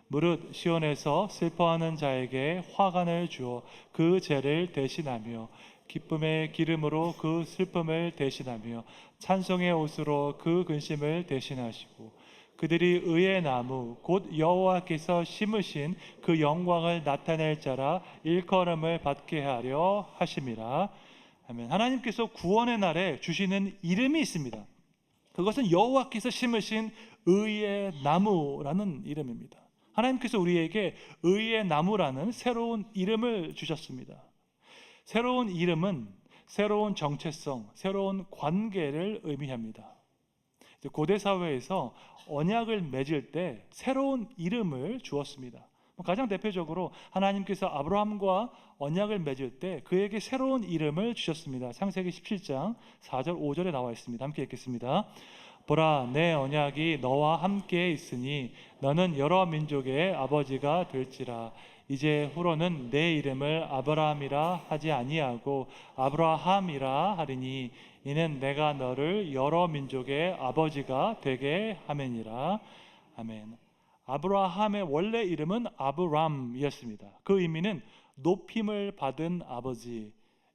무릇 시온에서 슬퍼하는 자에게 화관을 주어 그 죄를 대신하며 기쁨의 기름으로 그 슬픔을 대신하며 찬송의 옷으로 그 근심을 대신하시고 그들이 의의 나무 곧 여호와께서 심으신 그 영광을 나타낼 자라 일컬음을 받게 하려 하심이라. 아멘. 하나님께서 구원의 날에 주시는 이름이 있습니다. 그것은 여호와께서 심으신 의의 나무라는 이름입니다. 하나님께서 우리에게 의의 나무라는 새로운 이름을 주셨습니다. 새로운 이름은 새로운 정체성, 새로운 관계를 의미합니다. 고대 사회에서 언약을 맺을 때 새로운 이름을 주었습니다. 가장 대표적으로 하나님께서 아브라함과 언약을 맺을 때 그에게 새로운 이름을 주셨습니다. 창세기 17장 4절 5절에 나와 있습니다. 함께 읽겠습니다. 보라, 내 언약이 너와 함께 있으니 너는 여러 민족의 아버지가 될지라. 이제 후로는 내 이름을 아브라함이라 하지 아니하고 아브라함이라 하리니 이는 내가 너를 여러 민족의 아버지가 되게 함이니라. 아멘. 아브라함의 원래 이름은 아브람이었습니다. 그 의미는 높임을 받은 아버지,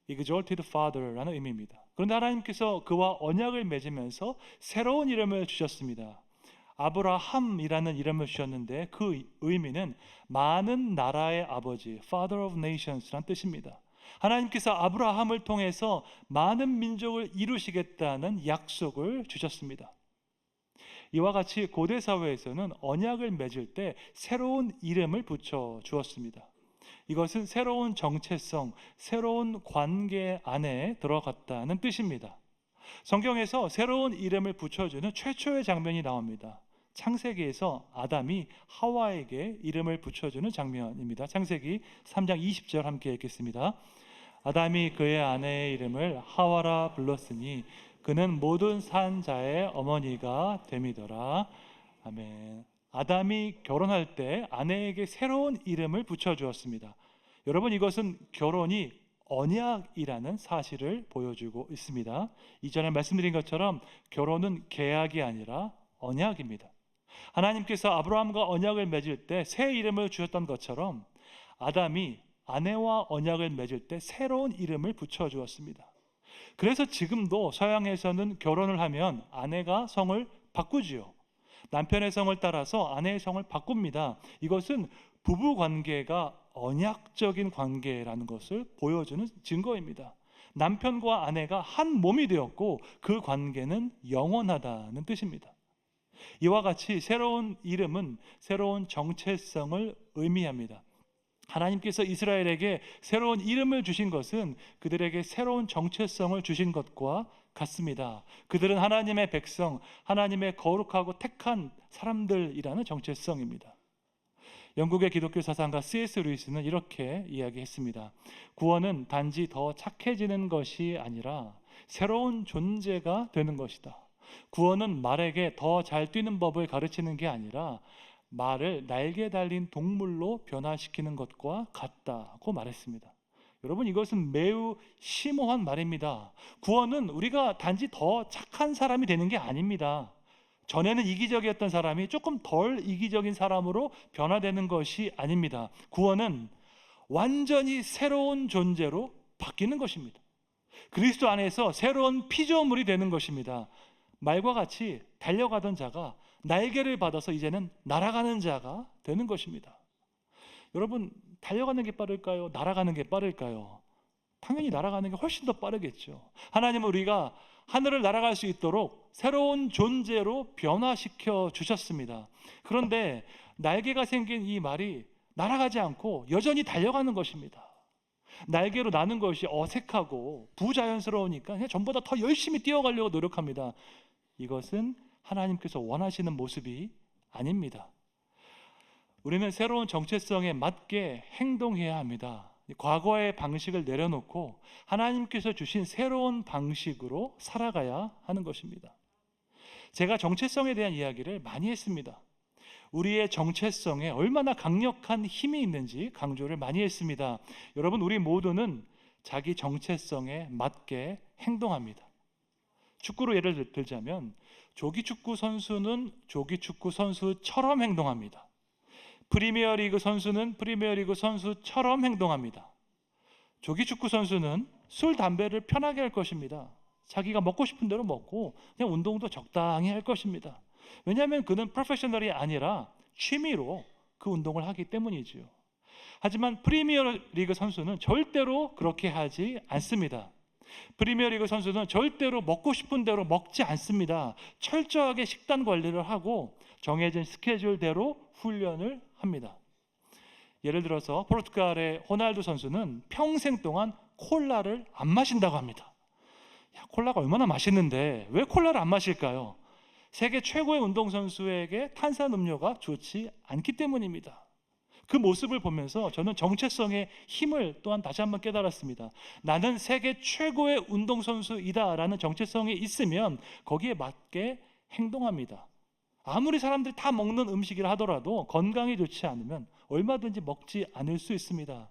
exalted father라는 의미입니다. 그런데 하나님께서 그와 언약을 맺으면서 새로운 이름을 주셨습니다. 아브라함이라는 이름을 주셨는데 그 의미는 많은 나라의 아버지, Father of Nations라는 뜻입니다. 하나님께서 아브라함을 통해서 많은 민족을 이루시겠다는 약속을 주셨습니다. 이와 같이 고대 사회에서는 언약을 맺을 때 새로운 이름을 붙여 주었습니다. 이것은 새로운 정체성, 새로운 관계 안에 들어갔다는 뜻입니다. 성경에서 새로운 이름을 붙여주는 최초의 장면이 나옵니다. 창세기에서 아담이 하와에게 이름을 붙여주는 장면입니다. 창세기 3장 20절 함께 읽겠습니다. 아담이 그의 아내의 이름을 하와라 불렀으니 그는 모든 산 자의 어머니가 됨이더라. 아멘. 아담이 결혼할 때 아내에게 새로운 이름을 붙여주었습니다. 여러분, 이것은 결혼이 언약이라는 사실을 보여주고 있습니다. 이전에 말씀드린 것처럼 결혼은 계약이 아니라 언약입니다. 하나님께서 아브라함과 언약을 맺을 때 새 이름을 주셨던 것처럼 아담이 아내와 언약을 맺을 때 새로운 이름을 붙여주었습니다. 그래서 지금도 서양에서는 결혼을 하면 아내가 성을 바꾸지요. 남편의 성을 따라서 아내의 성을 바꿉니다. 이것은 부부 관계가 언약적인 관계라는 것을 보여주는 증거입니다. 남편과 아내가 한 몸이 되었고 그 관계는 영원하다는 뜻입니다. 이와 같이 새로운 이름은 새로운 정체성을 의미합니다. 하나님께서 이스라엘에게 새로운 이름을 주신 것은 그들에게 새로운 정체성을 주신 것과 같습니다. 그들은 하나님의 백성, 하나님의 거룩하고 택한 사람들이라는 정체성입니다. 영국의 기독교 사상가 C.S. 루이스는 이렇게 이야기했습니다. 구원은 단지 더 착해지는 것이 아니라 새로운 존재가 되는 것이다. 구원은 말에게 더 잘 뛰는 법을 가르치는 게 아니라 말을 날개 달린 동물로 변화시키는 것과 같다고 말했습니다. 여러분, 이것은 매우 심오한 말입니다. 구원은 우리가 단지 더 착한 사람이 되는 게 아닙니다. 전에는 이기적이었던 사람이 조금 덜 이기적인 사람으로 변화되는 것이 아닙니다. 구원은 완전히 새로운 존재로 바뀌는 것입니다. 그리스도 안에서 새로운 피조물이 되는 것입니다. 말과 같이 달려가던 자가 날개를 받아서 이제는 날아가는 자가 되는 것입니다. 여러분, 달려가는 게 빠를까요? 날아가는 게 빠를까요? 당연히 날아가는 게 훨씬 더 빠르겠죠. 하나님은 우리가 하늘을 날아갈 수 있도록 새로운 존재로 변화시켜 주셨습니다. 그런데 날개가 생긴 이 말이 날아가지 않고 여전히 달려가는 것입니다. 날개로 나는 것이 어색하고 부자연스러우니까 그냥 전보다 더 열심히 뛰어가려고 노력합니다. 이것은 하나님께서 원하시는 모습이 아닙니다. 우리는 새로운 정체성에 맞게 행동해야 합니다. 과거의 방식을 내려놓고 하나님께서 주신 새로운 방식으로 살아가야 하는 것입니다. 제가 정체성에 대한 이야기를 많이 했습니다. 우리의 정체성에 얼마나 강력한 힘이 있는지 강조를 많이 했습니다. 여러분, 우리 모두는 자기 정체성에 맞게 행동합니다. 축구로 예를 들자면 조기축구 선수는 조기축구 선수처럼 행동합니다. 프리미어리그 선수는 프리미어리그 선수처럼 행동합니다. 조기축구 선수는 술, 담배를 편하게 할 것입니다. 자기가 먹고 싶은 대로 먹고 그냥 운동도 적당히 할 것입니다. 왜냐하면 그는 프로페셔널이 아니라 취미로 그 운동을 하기 때문이지요. 하지만 프리미어리그 선수는 절대로 그렇게 하지 않습니다. 프리미어리그 선수는 절대로 먹고 싶은 대로 먹지 않습니다. 철저하게 식단 관리를 하고 정해진 스케줄대로 훈련을 합니다. 예를 들어서 포르투갈의 호날두 선수는 평생 동안 콜라를 안 마신다고 합니다. 야, 콜라가 얼마나 맛있는데 왜 콜라를 안 마실까요? 세계 최고의 운동선수에게 탄산음료가 좋지 않기 때문입니다. 그 모습을 보면서 저는 정체성의 힘을 또한 다시 한번 깨달았습니다. 나는 세계 최고의 운동선수이다라는 정체성이 있으면 거기에 맞게 행동합니다. 아무리 사람들이 다 먹는 음식이라 하더라도 건강에 좋지 않으면 얼마든지 먹지 않을 수 있습니다.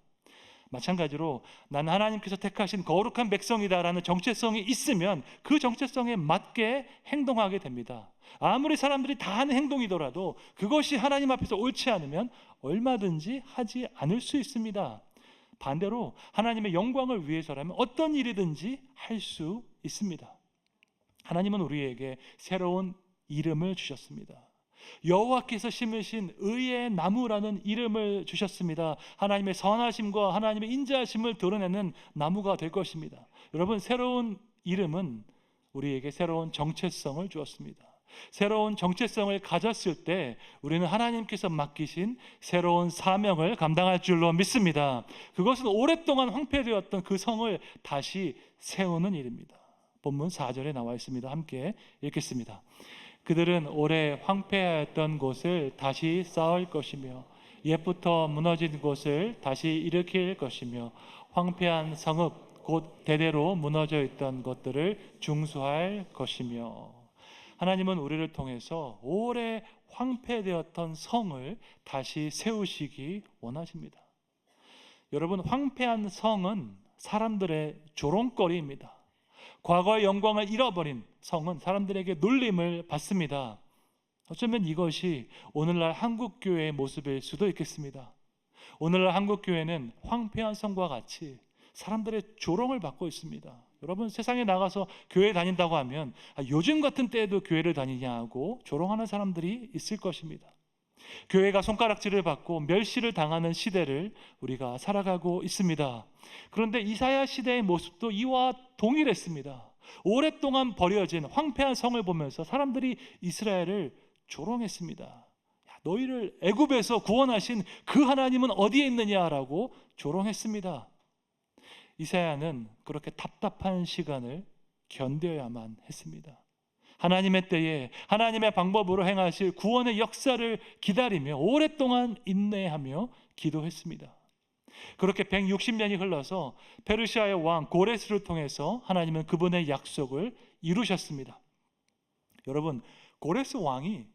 마찬가지로 나는 하나님께서 택하신 거룩한 백성이다라는 정체성이 있으면 그 정체성에 맞게 행동하게 됩니다. 아무리 사람들이 다 하는 행동이더라도 그것이 하나님 앞에서 옳지 않으면 얼마든지 하지 않을 수 있습니다. 반대로 하나님의 영광을 위해서라면 어떤 일이든지 할 수 있습니다. 하나님은 우리에게 새로운 이름을 주셨습니다. 여호와께서 심으신 의의 나무라는 이름을 주셨습니다. 하나님의 선하심과 하나님의 인자하심을 드러내는 나무가 될 것입니다. 여러분, 새로운 이름은 우리에게 새로운 정체성을 주었습니다. 새로운 정체성을 가졌을 때 우리는 하나님께서 맡기신 새로운 사명을 감당할 줄로 믿습니다. 그것은 오랫동안 황폐되었던 그 성을 다시 세우는 일입니다. 본문 4절에 나와 있습니다. 함께 읽겠습니다. 그들은 오래 황폐하였던 곳을 다시 쌓을 것이며 옛부터 무너진 곳을 다시 일으킬 것이며 황폐한 성읍 곧 대대로 무너져 있던 것들을 중수할 것이며. 하나님은 우리를 통해서 오래 황폐되었던 성을 다시 세우시기 원하십니다. 여러분, 황폐한 성은 사람들의 조롱거리입니다. 과거의 영광을 잃어버린 성은 사람들에게 놀림을 받습니다. 어쩌면 이것이 오늘날 한국교회의 모습일 수도 있겠습니다. 오늘날 한국교회는 황폐한 성과 같이 사람들의 조롱을 받고 있습니다. 여러분, 세상에 나가서 교회 다닌다고 하면 요즘 같은 때에도 교회를 다니냐고 조롱하는 사람들이 있을 것입니다. 교회가 손가락질을 받고 멸시를 당하는 시대를 우리가 살아가고 있습니다. 그런데 이사야 시대의 모습도 이와 동일했습니다. 오랫동안 버려진 황폐한 성을 보면서 사람들이 이스라엘을 조롱했습니다. 야, 너희를 애굽에서 구원하신 그 하나님은 어디에 있느냐라고 조롱했습니다. 이사야는 그렇게 답답한 시간을 견뎌야만 했습니다. 하나님의 때에 하나님의 방법으로 행하실 구원의 역사를 기다리며 오랫동안 인내하며 기도했습니다. 그렇게 160년이 흘러서 페르시아의 왕 고레스를 통해서 하나님은 그분의 약속을 이루셨습니다. 여러분, 고레스 왕이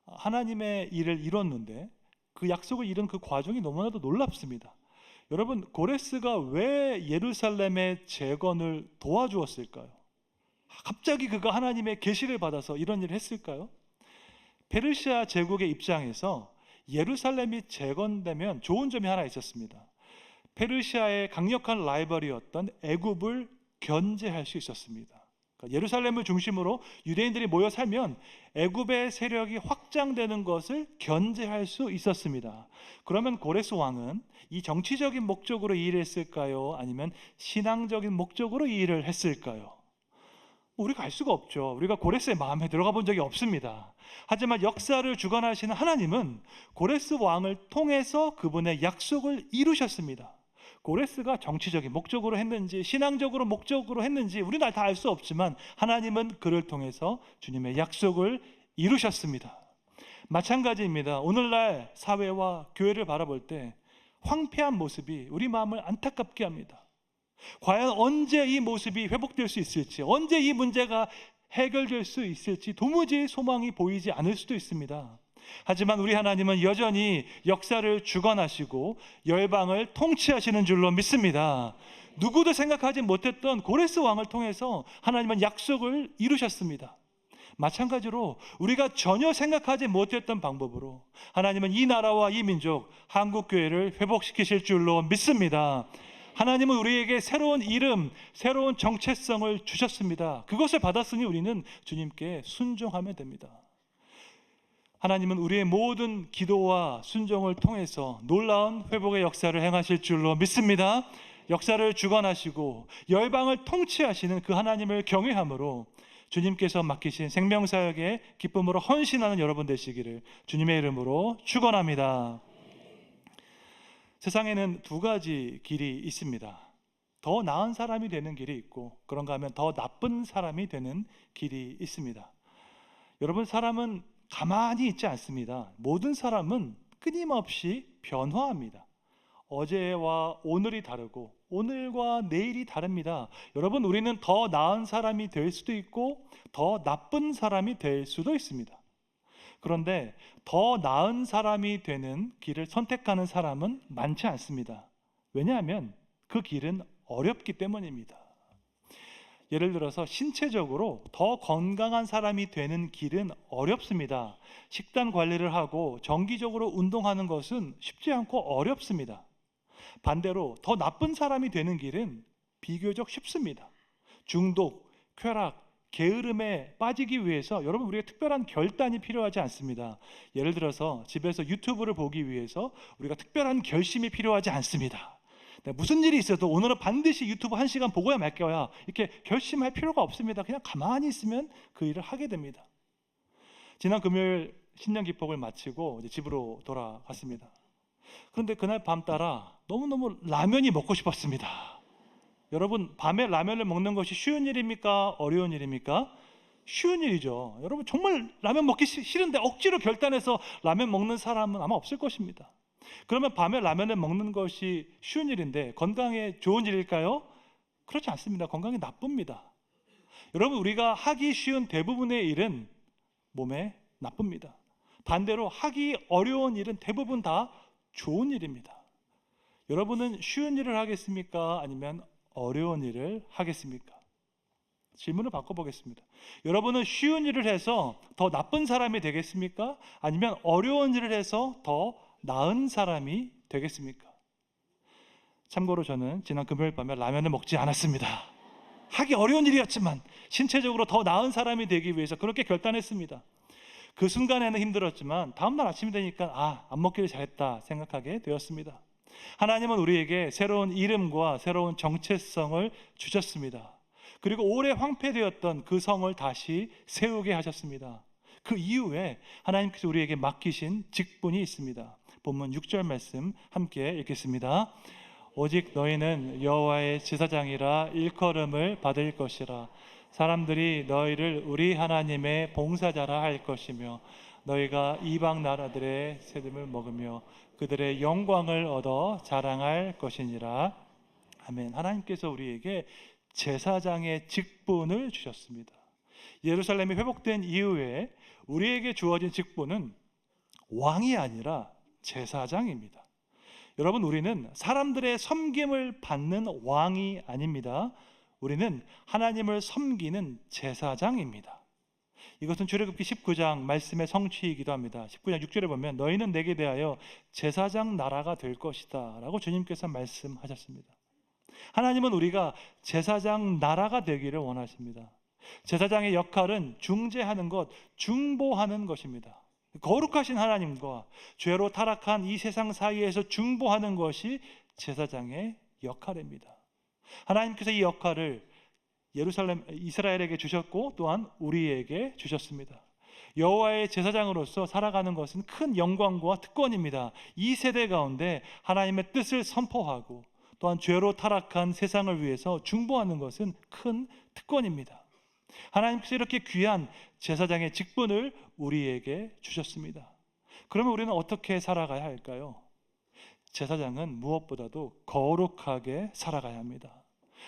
하나님의 일을 이뤘는데 그 약속을 이룬 그 과정이 너무나도 놀랍습니다. 여러분, 고레스가 왜 예루살렘의 재건을 도와주었을까요? 갑자기 그가 하나님의 계시를 받아서 이런 일을 했을까요? 페르시아 제국의 입장에서 예루살렘이 재건되면 좋은 점이 하나 있었습니다. 페르시아의 강력한 라이벌이었던 애굽을 견제할 수 있었습니다. 그러니까 예루살렘을 중심으로 유대인들이 모여 살면 애굽의 세력이 확장되는 것을 견제할 수 있었습니다. 그러면 고레스 왕은 이 정치적인 목적으로 이 일을 했을까요? 아니면 신앙적인 목적으로 이 일을 했을까요? 우리가 알 수가 없죠. 우리가 고레스의 마음에 들어가 본 적이 없습니다. 하지만 역사를 주관하시는 하나님은 고레스 왕을 통해서 그분의 약속을 이루셨습니다. 고레스가 정치적인 목적으로 했는지 신앙적으로 목적으로 했는지 우리는 다 알 수 없지만 하나님은 그를 통해서 주님의 약속을 이루셨습니다. 마찬가지입니다. 오늘날 사회와 교회를 바라볼 때 황폐한 모습이 우리 마음을 안타깝게 합니다. 과연 언제 이 모습이 회복될 수 있을지, 언제 이 문제가 해결될 수 있을지 도무지 소망이 보이지 않을 수도 있습니다. 하지만 우리 하나님은 여전히 역사를 주관하시고 열방을 통치하시는 줄로 믿습니다. 누구도 생각하지 못했던 고레스 왕을 통해서 하나님은 약속을 이루셨습니다. 마찬가지로 우리가 전혀 생각하지 못했던 방법으로 하나님은 이 나라와 이 민족, 한국교회를 회복시키실 줄로 믿습니다. 하나님은 우리에게 새로운 이름, 새로운 정체성을 주셨습니다. 그것을 받았으니 우리는 주님께 순종하면 됩니다. 하나님은 우리의 모든 기도와 순종을 통해서 놀라운 회복의 역사를 행하실 줄로 믿습니다. 역사를 주관하시고 열방을 통치하시는 그 하나님을 경외함으로 주님께서 맡기신 생명사역의 기쁨으로 헌신하는 여러분 되시기를 주님의 이름으로 축원합니다. 세상에는 두 가지 길이 있습니다. 더 나은 사람이 되는 길이 있고 그런가 하면 더 나쁜 사람이 되는 길이 있습니다. 여러분, 사람은 가만히 있지 않습니다. 모든 사람은 끊임없이 변화합니다. 어제와 오늘이 다르고 오늘과 내일이 다릅니다. 여러분, 우리는 더 나은 사람이 될 수도 있고 더 나쁜 사람이 될 수도 있습니다. 그런데 더 나은 사람이 되는 길을 선택하는 사람은 많지 않습니다. 왜냐하면 그 길은 어렵기 때문입니다. 예를 들어서 신체적으로 더 건강한 사람이 되는 길은 어렵습니다. 식단 관리를 하고 정기적으로 운동하는 것은 쉽지 않고 어렵습니다. 반대로 더 나쁜 사람이 되는 길은 비교적 쉽습니다. 중독, 쾌락, 게으름에 빠지기 위해서 여러분, 우리가 특별한 결단이 필요하지 않습니다. 예를 들어서 집에서 유튜브를 보기 위해서 우리가 특별한 결심이 필요하지 않습니다. 무슨 일이 있어도 오늘은 반드시 유튜브 1시간 보고야 말 거야, 이렇게 결심할 필요가 없습니다. 그냥 가만히 있으면 그 일을 하게 됩니다. 지난 금요일 신년 기폭을 마치고 이제 집으로 돌아갔습니다. 그런데 그날 밤 따라 너무너무 라면이 먹고 싶었습니다. 여러분, 밤에 라면을 먹는 것이 쉬운 일입니까? 어려운 일입니까? 쉬운 일이죠. 여러분, 정말 라면 먹기 싫은데 억지로 결단해서 라면 먹는 사람은 아마 없을 것입니다. 그러면 밤에 라면을 먹는 것이 쉬운 일인데 건강에 좋은 일일까요? 그렇지 않습니다. 건강에 나쁩니다. 여러분, 우리가 하기 쉬운 대부분의 일은 몸에 나쁩니다. 반대로 하기 어려운 일은 대부분 다 좋은 일입니다. 여러분은 쉬운 일을 하겠습니까? 아니면 어려운 일을 하겠습니까? 질문을 바꿔보겠습니다. 여러분은 쉬운 일을 해서 더 나쁜 사람이 되겠습니까? 아니면 어려운 일을 해서 더 나은 사람이 되겠습니까? 참고로 저는 지난 금요일 밤에 라면을 먹지 않았습니다. 하기 어려운 일이었지만 신체적으로 더 나은 사람이 되기 위해서 그렇게 결단했습니다. 그 순간에는 힘들었지만 다음날 아침이 되니까 안 먹기를 잘했다 생각하게 되었습니다. 하나님은 우리에게 새로운 이름과 새로운 정체성을 주셨습니다. 그리고 오래 황폐되었던 그 성을 다시 세우게 하셨습니다. 그 이후에 하나님께서 우리에게 맡기신 직분이 있습니다. 본문 6절 말씀 함께 읽겠습니다. 오직 너희는 여호와의 제사장이라 일컬음을 받을 것이라. 사람들이 너희를 우리 하나님의 봉사자라 할 것이며 너희가 이방 나라들의 세금을 먹으며 그들의 영광을 얻어 자랑할 것이니라. 아멘. 하나님께서 우리에게 제사장의 직분을 주셨습니다. 예루살렘이 회복된 이후에 우리에게 주어진 직분은 왕이 아니라 제사장입니다. 여러분, 우리는 사람들의 섬김을 받는 왕이 아닙니다. 우리는 하나님을 섬기는 제사장입니다. 이것은 출애굽기 19장 말씀의 성취이기도 합니다. 19장 6절에 보면 너희는 내게 대하여 제사장 나라가 될 것이다 라고 주님께서 말씀하셨습니다. 하나님은 우리가 제사장 나라가 되기를 원하십니다. 제사장의 역할은 중재하는 것, 중보하는 것입니다. 거룩하신 하나님과 죄로 타락한 이 세상 사이에서 중보하는 것이 제사장의 역할입니다. 하나님께서 이 역할을 이스라엘에게 주셨고 또한 우리에게 주셨습니다. 여호와의 제사장으로서 살아가는 것은 큰 영광과 특권입니다. 이 세대 가운데 하나님의 뜻을 선포하고 또한 죄로 타락한 세상을 위해서 중보하는 것은 큰 특권입니다. 하나님께서 이렇게 귀한 제사장의 직분을 우리에게 주셨습니다. 그러면 우리는 어떻게 살아가야 할까요? 제사장은 무엇보다도 거룩하게 살아가야 합니다.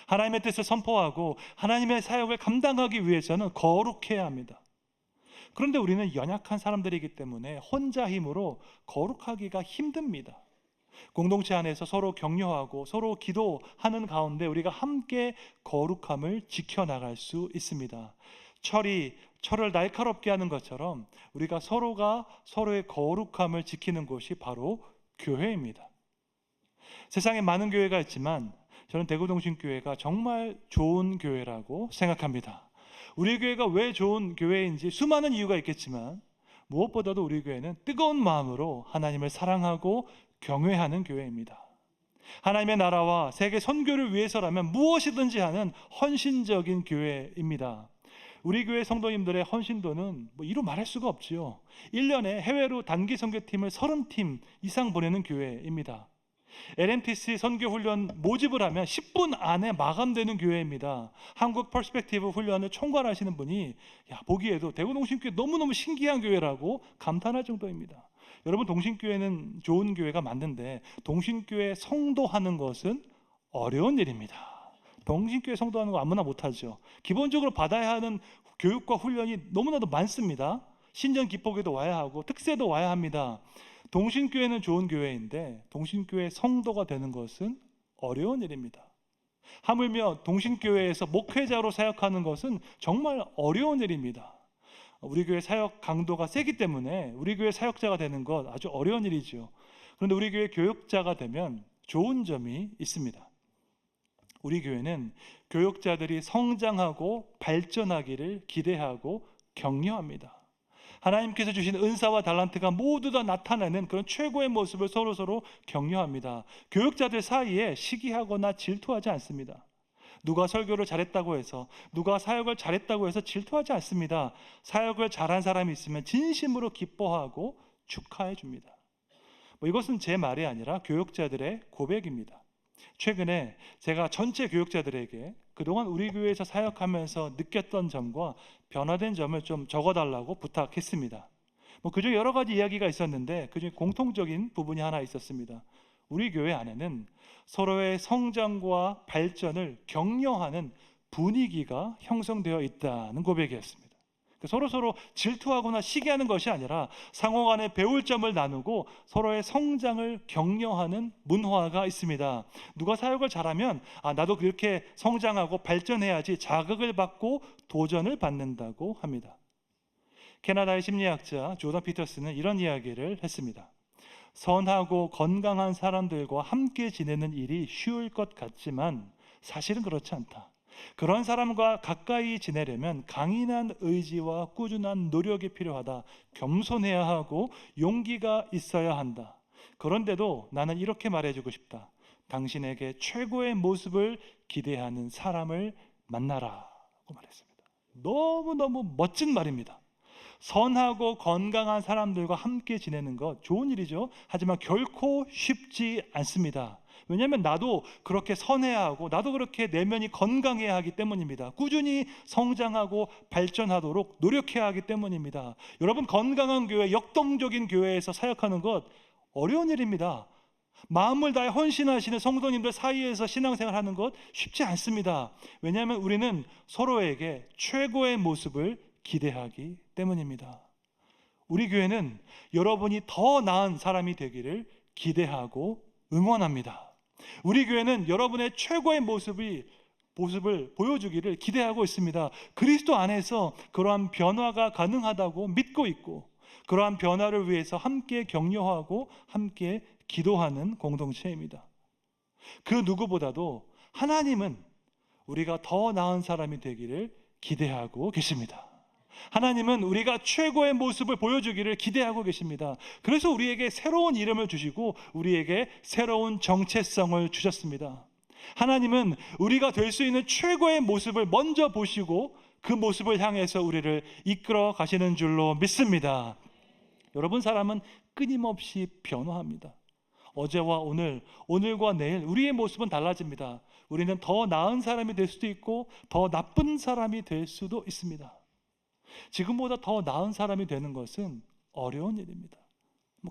하나님의 뜻을 선포하고 하나님의 사역을 감당하기 위해서는 거룩해야 합니다. 그런데 우리는 연약한 사람들이기 때문에 혼자 힘으로 거룩하기가 힘듭니다. 공동체 안에서 서로 격려하고 서로 기도하는 가운데 우리가 함께 거룩함을 지켜나갈 수 있습니다. 철을 날카롭게 하는 것처럼 우리가 서로가 서로의 거룩함을 지키는 곳이 바로 교회입니다. 세상에 많은 교회가 있지만 저는 대구동신교회가 정말 좋은 교회라고 생각합니다. 우리 교회가 왜 좋은 교회인지 수많은 이유가 있겠지만 무엇보다도 우리 교회는 뜨거운 마음으로 하나님을 사랑하고 경외하는 교회입니다. 하나님의 나라와 세계 선교를 위해서라면 무엇이든지 하는 헌신적인 교회입니다. 우리 교회 성도님들의 헌신도는 이루 말할 수가 없지요. 1년에 해외로 단기 선교팀을 30팀 이상 보내는 교회입니다. LMTC 선교훈련 모집을 하면 10분 안에 마감되는 교회입니다. 한국 퍼스펙티브 훈련을 총괄하시는 분이 보기에도 대구동신교회 너무너무 신기한 교회라고 감탄할 정도입니다. 여러분, 동신교회는 좋은 교회가 맞는데 동신교회 성도하는 것은 어려운 일입니다. 동신교회 성도하는 거 아무나 못하죠. 기본적으로 받아야 하는 교육과 훈련이 너무나도 많습니다. 신전 기폭에도 와야 하고 특세도 와야 합니다. 동신교회는 좋은 교회인데 동신교회 성도가 되는 것은 어려운 일입니다. 하물며 동신교회에서 목회자로 사역하는 것은 정말 어려운 일입니다. 우리 교회 사역 강도가 세기 때문에 우리 교회 사역자가 되는 것 아주 어려운 일이죠. 그런데 우리 교회 교육자가 되면 좋은 점이 있습니다. 우리 교회는 교육자들이 성장하고 발전하기를 기대하고 격려합니다. 하나님께서 주신 은사와 달란트가 모두 다 나타내는 그런 최고의 모습을 서로서로 격려합니다. 교육자들 사이에 시기하거나 질투하지 않습니다. 누가 설교를 잘했다고 해서, 누가 사역을 잘했다고 해서 질투하지 않습니다. 사역을 잘한 사람이 있으면 진심으로 기뻐하고 축하해 줍니다. 이것은 제 말이 아니라 교육자들의 고백입니다. 최근에 제가 전체 교육자들에게 그동안 우리 교회에서 사역하면서 느꼈던 점과 변화된 점을 좀 적어달라고 부탁했습니다. 그중 여러 가지 이야기가 있었는데 그중 공통적인 부분이 하나 있었습니다. 우리 교회 안에는 서로의 성장과 발전을 격려하는 분위기가 형성되어 있다는 고백이었습니다. 서로 질투하거나 시기하는 것이 아니라 상호간에 배울 점을 나누고 서로의 성장을 격려하는 문화가 있습니다. 누가 사역을 잘하면 나도 그렇게 성장하고 발전해야지 자극을 받고 도전을 받는다고 합니다. 캐나다의 심리학자 조던 피터스는 이런 이야기를 했습니다. 선하고 건강한 사람들과 함께 지내는 일이 쉬울 것 같지만 사실은 그렇지 않다. 그런 사람과 가까이 지내려면 강인한 의지와 꾸준한 노력이 필요하다. 겸손해야 하고 용기가 있어야 한다. 그런데도 나는 이렇게 말해주고 싶다. 당신에게 최고의 모습을 기대하는 사람을 만나라고 말했습니다. 너무너무 멋진 말입니다. 선하고 건강한 사람들과 함께 지내는 것 좋은 일이죠. 하지만 결코 쉽지 않습니다. 왜냐하면 나도 그렇게 선해야 하고 나도 그렇게 내면이 건강해야 하기 때문입니다. 꾸준히 성장하고 발전하도록 노력해야 하기 때문입니다. 여러분, 건강한 교회, 역동적인 교회에서 사역하는 것 어려운 일입니다. 마음을 다해 헌신하시는 성도님들 사이에서 신앙생활하는 것 쉽지 않습니다. 왜냐하면 우리는 서로에게 최고의 모습을 기대하기 때문입니다. 우리 교회는 여러분이 더 나은 사람이 되기를 기대하고 응원합니다. 우리 교회는 여러분의 최고의 모습을 보여주기를 기대하고 있습니다. 그리스도 안에서 그러한 변화가 가능하다고 믿고 있고 그러한 변화를 위해서 함께 격려하고 함께 기도하는 공동체입니다. 그 누구보다도 하나님은 우리가 더 나은 사람이 되기를 기대하고 계십니다. 하나님은 우리가 최고의 모습을 보여주기를 기대하고 계십니다. 그래서 우리에게 새로운 이름을 주시고 우리에게 새로운 정체성을 주셨습니다. 하나님은 우리가 될 수 있는 최고의 모습을 먼저 보시고 그 모습을 향해서 우리를 이끌어 가시는 줄로 믿습니다. 여러분, 사람은 끊임없이 변화합니다. 어제와 오늘, 오늘과 내일 우리의 모습은 달라집니다. 우리는 더 나은 사람이 될 수도 있고 더 나쁜 사람이 될 수도 있습니다. 지금보다 더 나은 사람이 되는 것은 어려운 일입니다.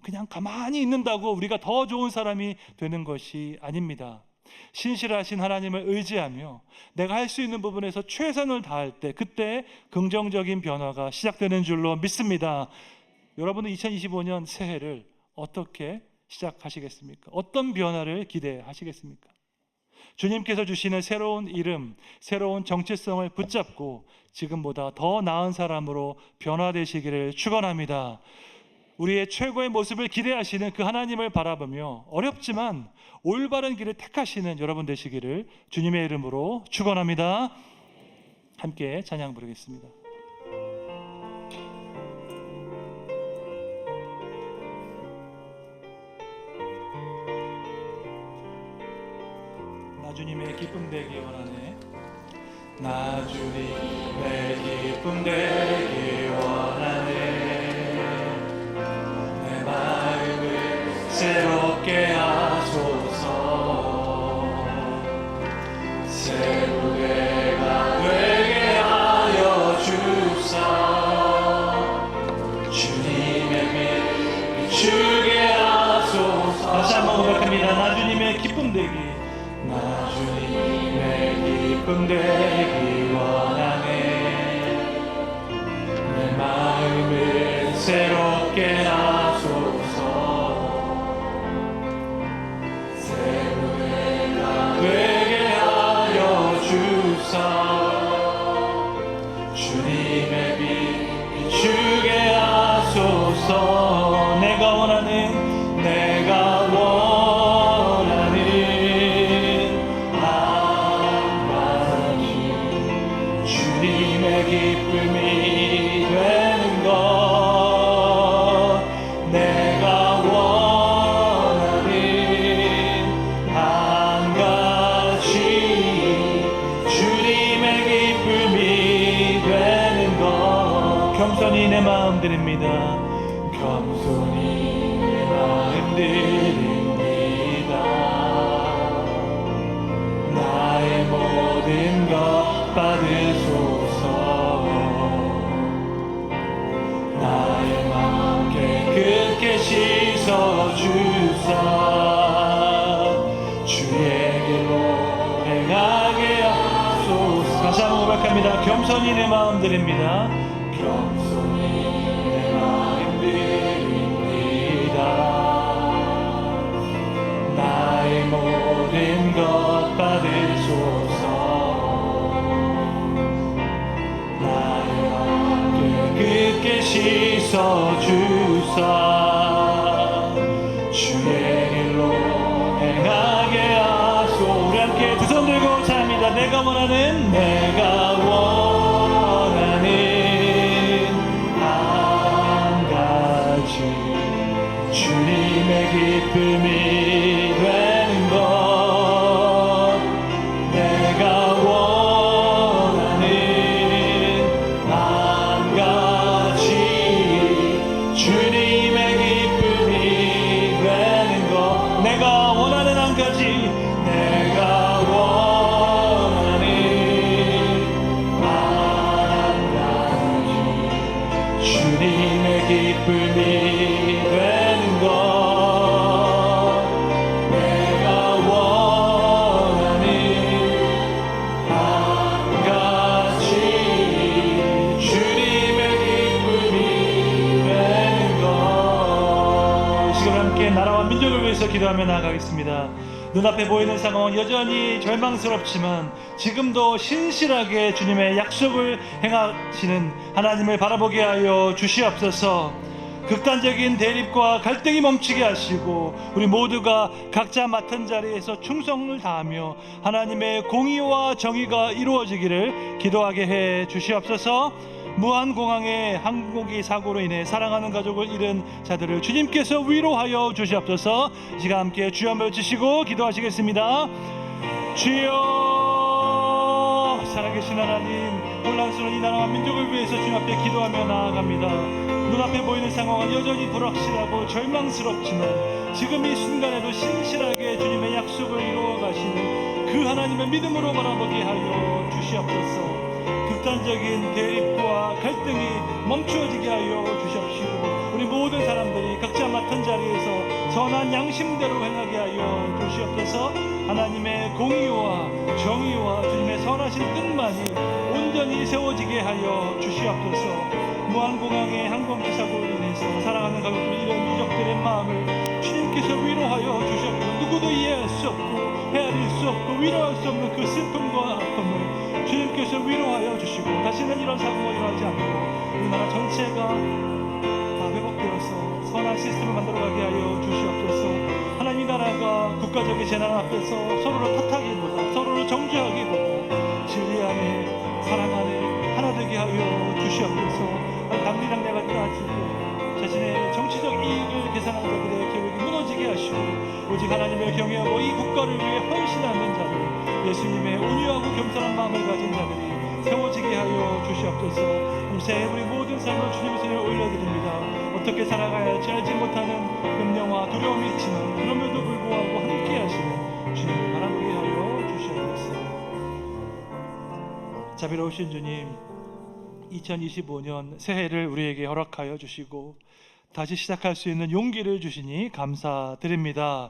그냥 가만히 있는다고 우리가 더 좋은 사람이 되는 것이 아닙니다. 신실하신 하나님을 의지하며 내가 할 수 있는 부분에서 최선을 다할 때 그때 긍정적인 변화가 시작되는 줄로 믿습니다. 여러분은 2025년 새해를 어떻게 시작하시겠습니까? 어떤 변화를 기대하시겠습니까? 주님께서 주시는 새로운 이름, 새로운 정체성을 붙잡고 지금보다 더 나은 사람으로 변화되시기를 축원합니다. 우리의 최고의 모습을 기대하시는 그 하나님을 바라보며 어렵지만 올바른 길을 택하시는 여러분 되시기를 주님의 이름으로 축원합니다. 함께 찬양 부르겠습니다. 나 주님의 기쁨 되기 원하네. 나 주님의 기쁨 되기 원하네. 내 마음을 새롭게 하소서. 새로운 내가 되게 하여 주사. 주님의 빛 기쁨 되기 원하네. 내 마음을 새롭게 하소서. 새로운 내가 되게 하여 주사. 주님의 빛 비추게 하소서. 내가 원하는 한 가지 주님의 기쁨이 되는 것. 내가 원하는 한 가지 주님의 기쁨이 되는 것. 겸손히 내 마음 드립니다. 겸손히 내 마음 드립니다. 나의 모든 것 받으소서. 나의 마음 깨끗게 씻어주사. 주의 길로 행하게 하소서. 다시 한번 고백합니다. 겸손히 내 마음 드립니다. 겸손히 내 마음 드립니다. 나의 모든 것 받으소서. 나의 마음 깨끗게 씻어주사. 주의 길로 행하게 하소. 우리 함께 두 손 들고 찬양합니다. 내가 원하는 한 가지 주님의 기쁨이 되는 것. 내가 원하는 한 가지 주님의 기쁨이 되는 것. 내가 원하는 한 가지. 내가 원하는 한 가지 주님의 기쁨이 되는 것. 내가 원하는 한 가지 주님의 기쁨이 되는 것. 지금 함께 나라와 민족을 위해서 기도하며 나아가겠습니다. 눈앞에 보이는 상황은 여전히 절망스럽지만 지금도 신실하게 주님의 약속을 행하시는 하나님을 바라보게 하여 주시옵소서. 극단적인 대립과 갈등이 멈추게 하시고 우리 모두가 각자 맡은 자리에서 충성을 다하며 하나님의 공의와 정의가 이루어지기를 기도하게 해 주시옵소서. 무한공항의 항공기 사고로 인해 사랑하는 가족을 잃은 자들을 주님께서 위로하여 주시옵소서. 이 시간 함께 주여 한번 외치시고 기도하시겠습니다. 주여, 살아계신 하나님, 혼란스러운 이 나라와 민족을 위해서 주님 앞에 기도하며 나아갑니다. 눈앞에 보이는 상황은 여전히 불확실하고 절망스럽지만 지금 이 순간에도 신실하게 주님의 약속을 이루어 가시는 그 하나님의 믿음으로 바라보게 하여 주시옵소서. 극단적인 대립과 갈등이 멈추어지게 하여 주시옵시고 우리 모든 사람들이 각자 맡은 자리에서 선한 양심대로 행하게 하여 주시옵소서. 하나님의 공의와 정의와 주님의 선하신 뜻만이 온전히 세워지게 하여 주시옵소서. 무한공항의 항공기 사고로 인해서 사랑하는 가족들 이런 유족들의 마음을 주님께서 위로하여 주시옵소서. 누구도 이해할 수 없고 헤아릴 수 없고 위로할 수 없는 그 슬픔과 아픔을 주님께서 위로하여 주시고 다시는 이런 사고가 일어나지 않고 우리나라 전체가 다 회복되어서 선한 시스템을 만들어가게 하여 주시옵소서. 하나님 나라가 국가적인 재난 앞에서 서로를 탓하기보다 서로를 정죄하기보다 진리 안에 사랑 안에 하나 되게 하여 주시옵소서. 당리당략을 따지고 자신의 정치적 이익을 계산한 자들의 계획이 무너지게 하시고 오직 하나님을 경외하고 이 국가를 위해 헌신하는 자들, 예수님의 온유하고 겸손한 마음을 가진 자들이 세워지게 하여 주시옵소서. 밤새 우리 모든 삶을 주님 손에 올려드립니다. 어떻게 살아가야 할지 알지 못하는 염려와 두려움이 있지만 그럼에도 불구하고 함께 하시는 주님을 바라보게 하여 주시옵소서. 자비로우신 주님, 2025년 새해를 우리에게 허락하여 주시고 다시 시작할 수 있는 용기를 주시니 감사드립니다.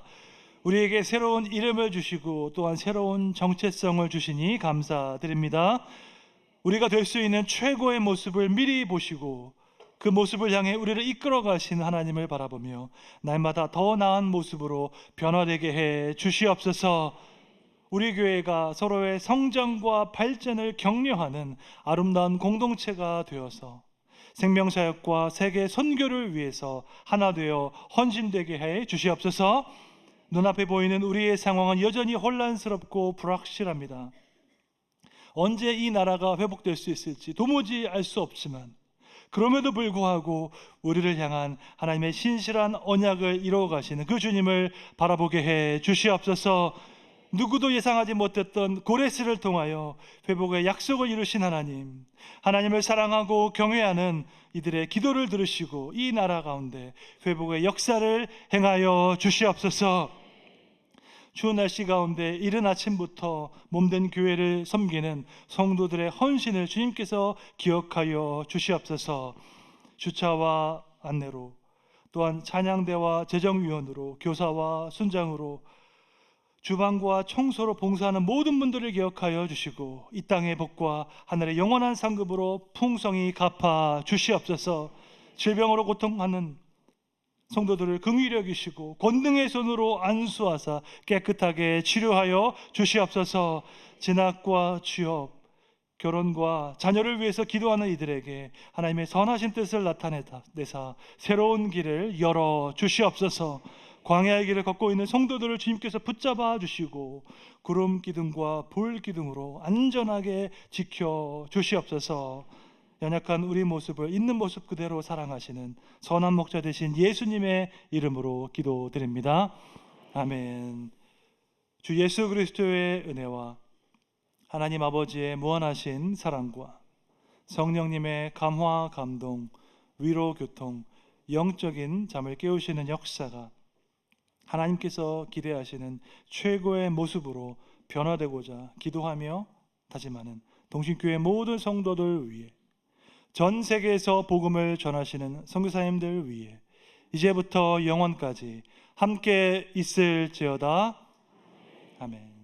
우리에게 새로운 이름을 주시고 또한 새로운 정체성을 주시니 감사드립니다. 우리가 될 수 있는 최고의 모습을 미리 보시고 그 모습을 향해 우리를 이끌어 가신 하나님을 바라보며 날마다 더 나은 모습으로 변화되게 해 주시옵소서. 우리 교회가 서로의 성장과 발전을 격려하는 아름다운 공동체가 되어서 생명사역과 세계 선교를 위해서 하나 되어 헌신되게 해 주시옵소서. 눈앞에 보이는 우리의 상황은 여전히 혼란스럽고 불확실합니다. 언제 이 나라가 회복될 수 있을지 도무지 알 수 없지만 그럼에도 불구하고 우리를 향한 하나님의 신실한 언약을 이루어 가시는 그 주님을 바라보게 해 주시옵소서. 누구도 예상하지 못했던 고레스를 통하여 회복의 약속을 이루신 하나님, 하나님을 사랑하고 경외하는 이들의 기도를 들으시고 이 나라 가운데 회복의 역사를 행하여 주시옵소서. 추운 날씨 가운데 이른 아침부터 몸된 교회를 섬기는 성도들의 헌신을 주님께서 기억하여 주시옵소서. 주차와 안내로 또한 찬양대와 재정위원으로 교사와 순장으로 주방과 청소로 봉사하는 모든 분들을 기억하여 주시고 이 땅의 복과 하늘의 영원한 상급으로 풍성히 갚아 주시옵소서. 질병으로 고통하는 성도들을 긍휼히 여기시고 권능의 손으로 안수하사 깨끗하게 치료하여 주시옵소서. 진학과 취업, 결혼과 자녀를 위해서 기도하는 이들에게 하나님의 선하신 뜻을 나타내사 새로운 길을 열어 주시옵소서. 광야의 길을 걷고 있는 성도들을 주님께서 붙잡아 주시고 구름 기둥과 불 기둥으로 안전하게 지켜 주시옵소서. 연약한 우리 모습을 있는 모습 그대로 사랑하시는 선한 목자 되신 예수님의 이름으로 기도드립니다. 아멘. 주 예수 그리스도의 은혜와 하나님 아버지의 무한하신 사랑과 성령님의 감화 감동, 위로 교통, 영적인 잠을 깨우시는 역사가 하나님께서 기대하시는 최고의 모습으로 변화되고자 기도하며 다짐하는 동신교회 모든 성도들 위해, 전 세계에서 복음을 전하시는 선교사님들 위해 이제부터 영원까지 함께 있을지어다. 아멘.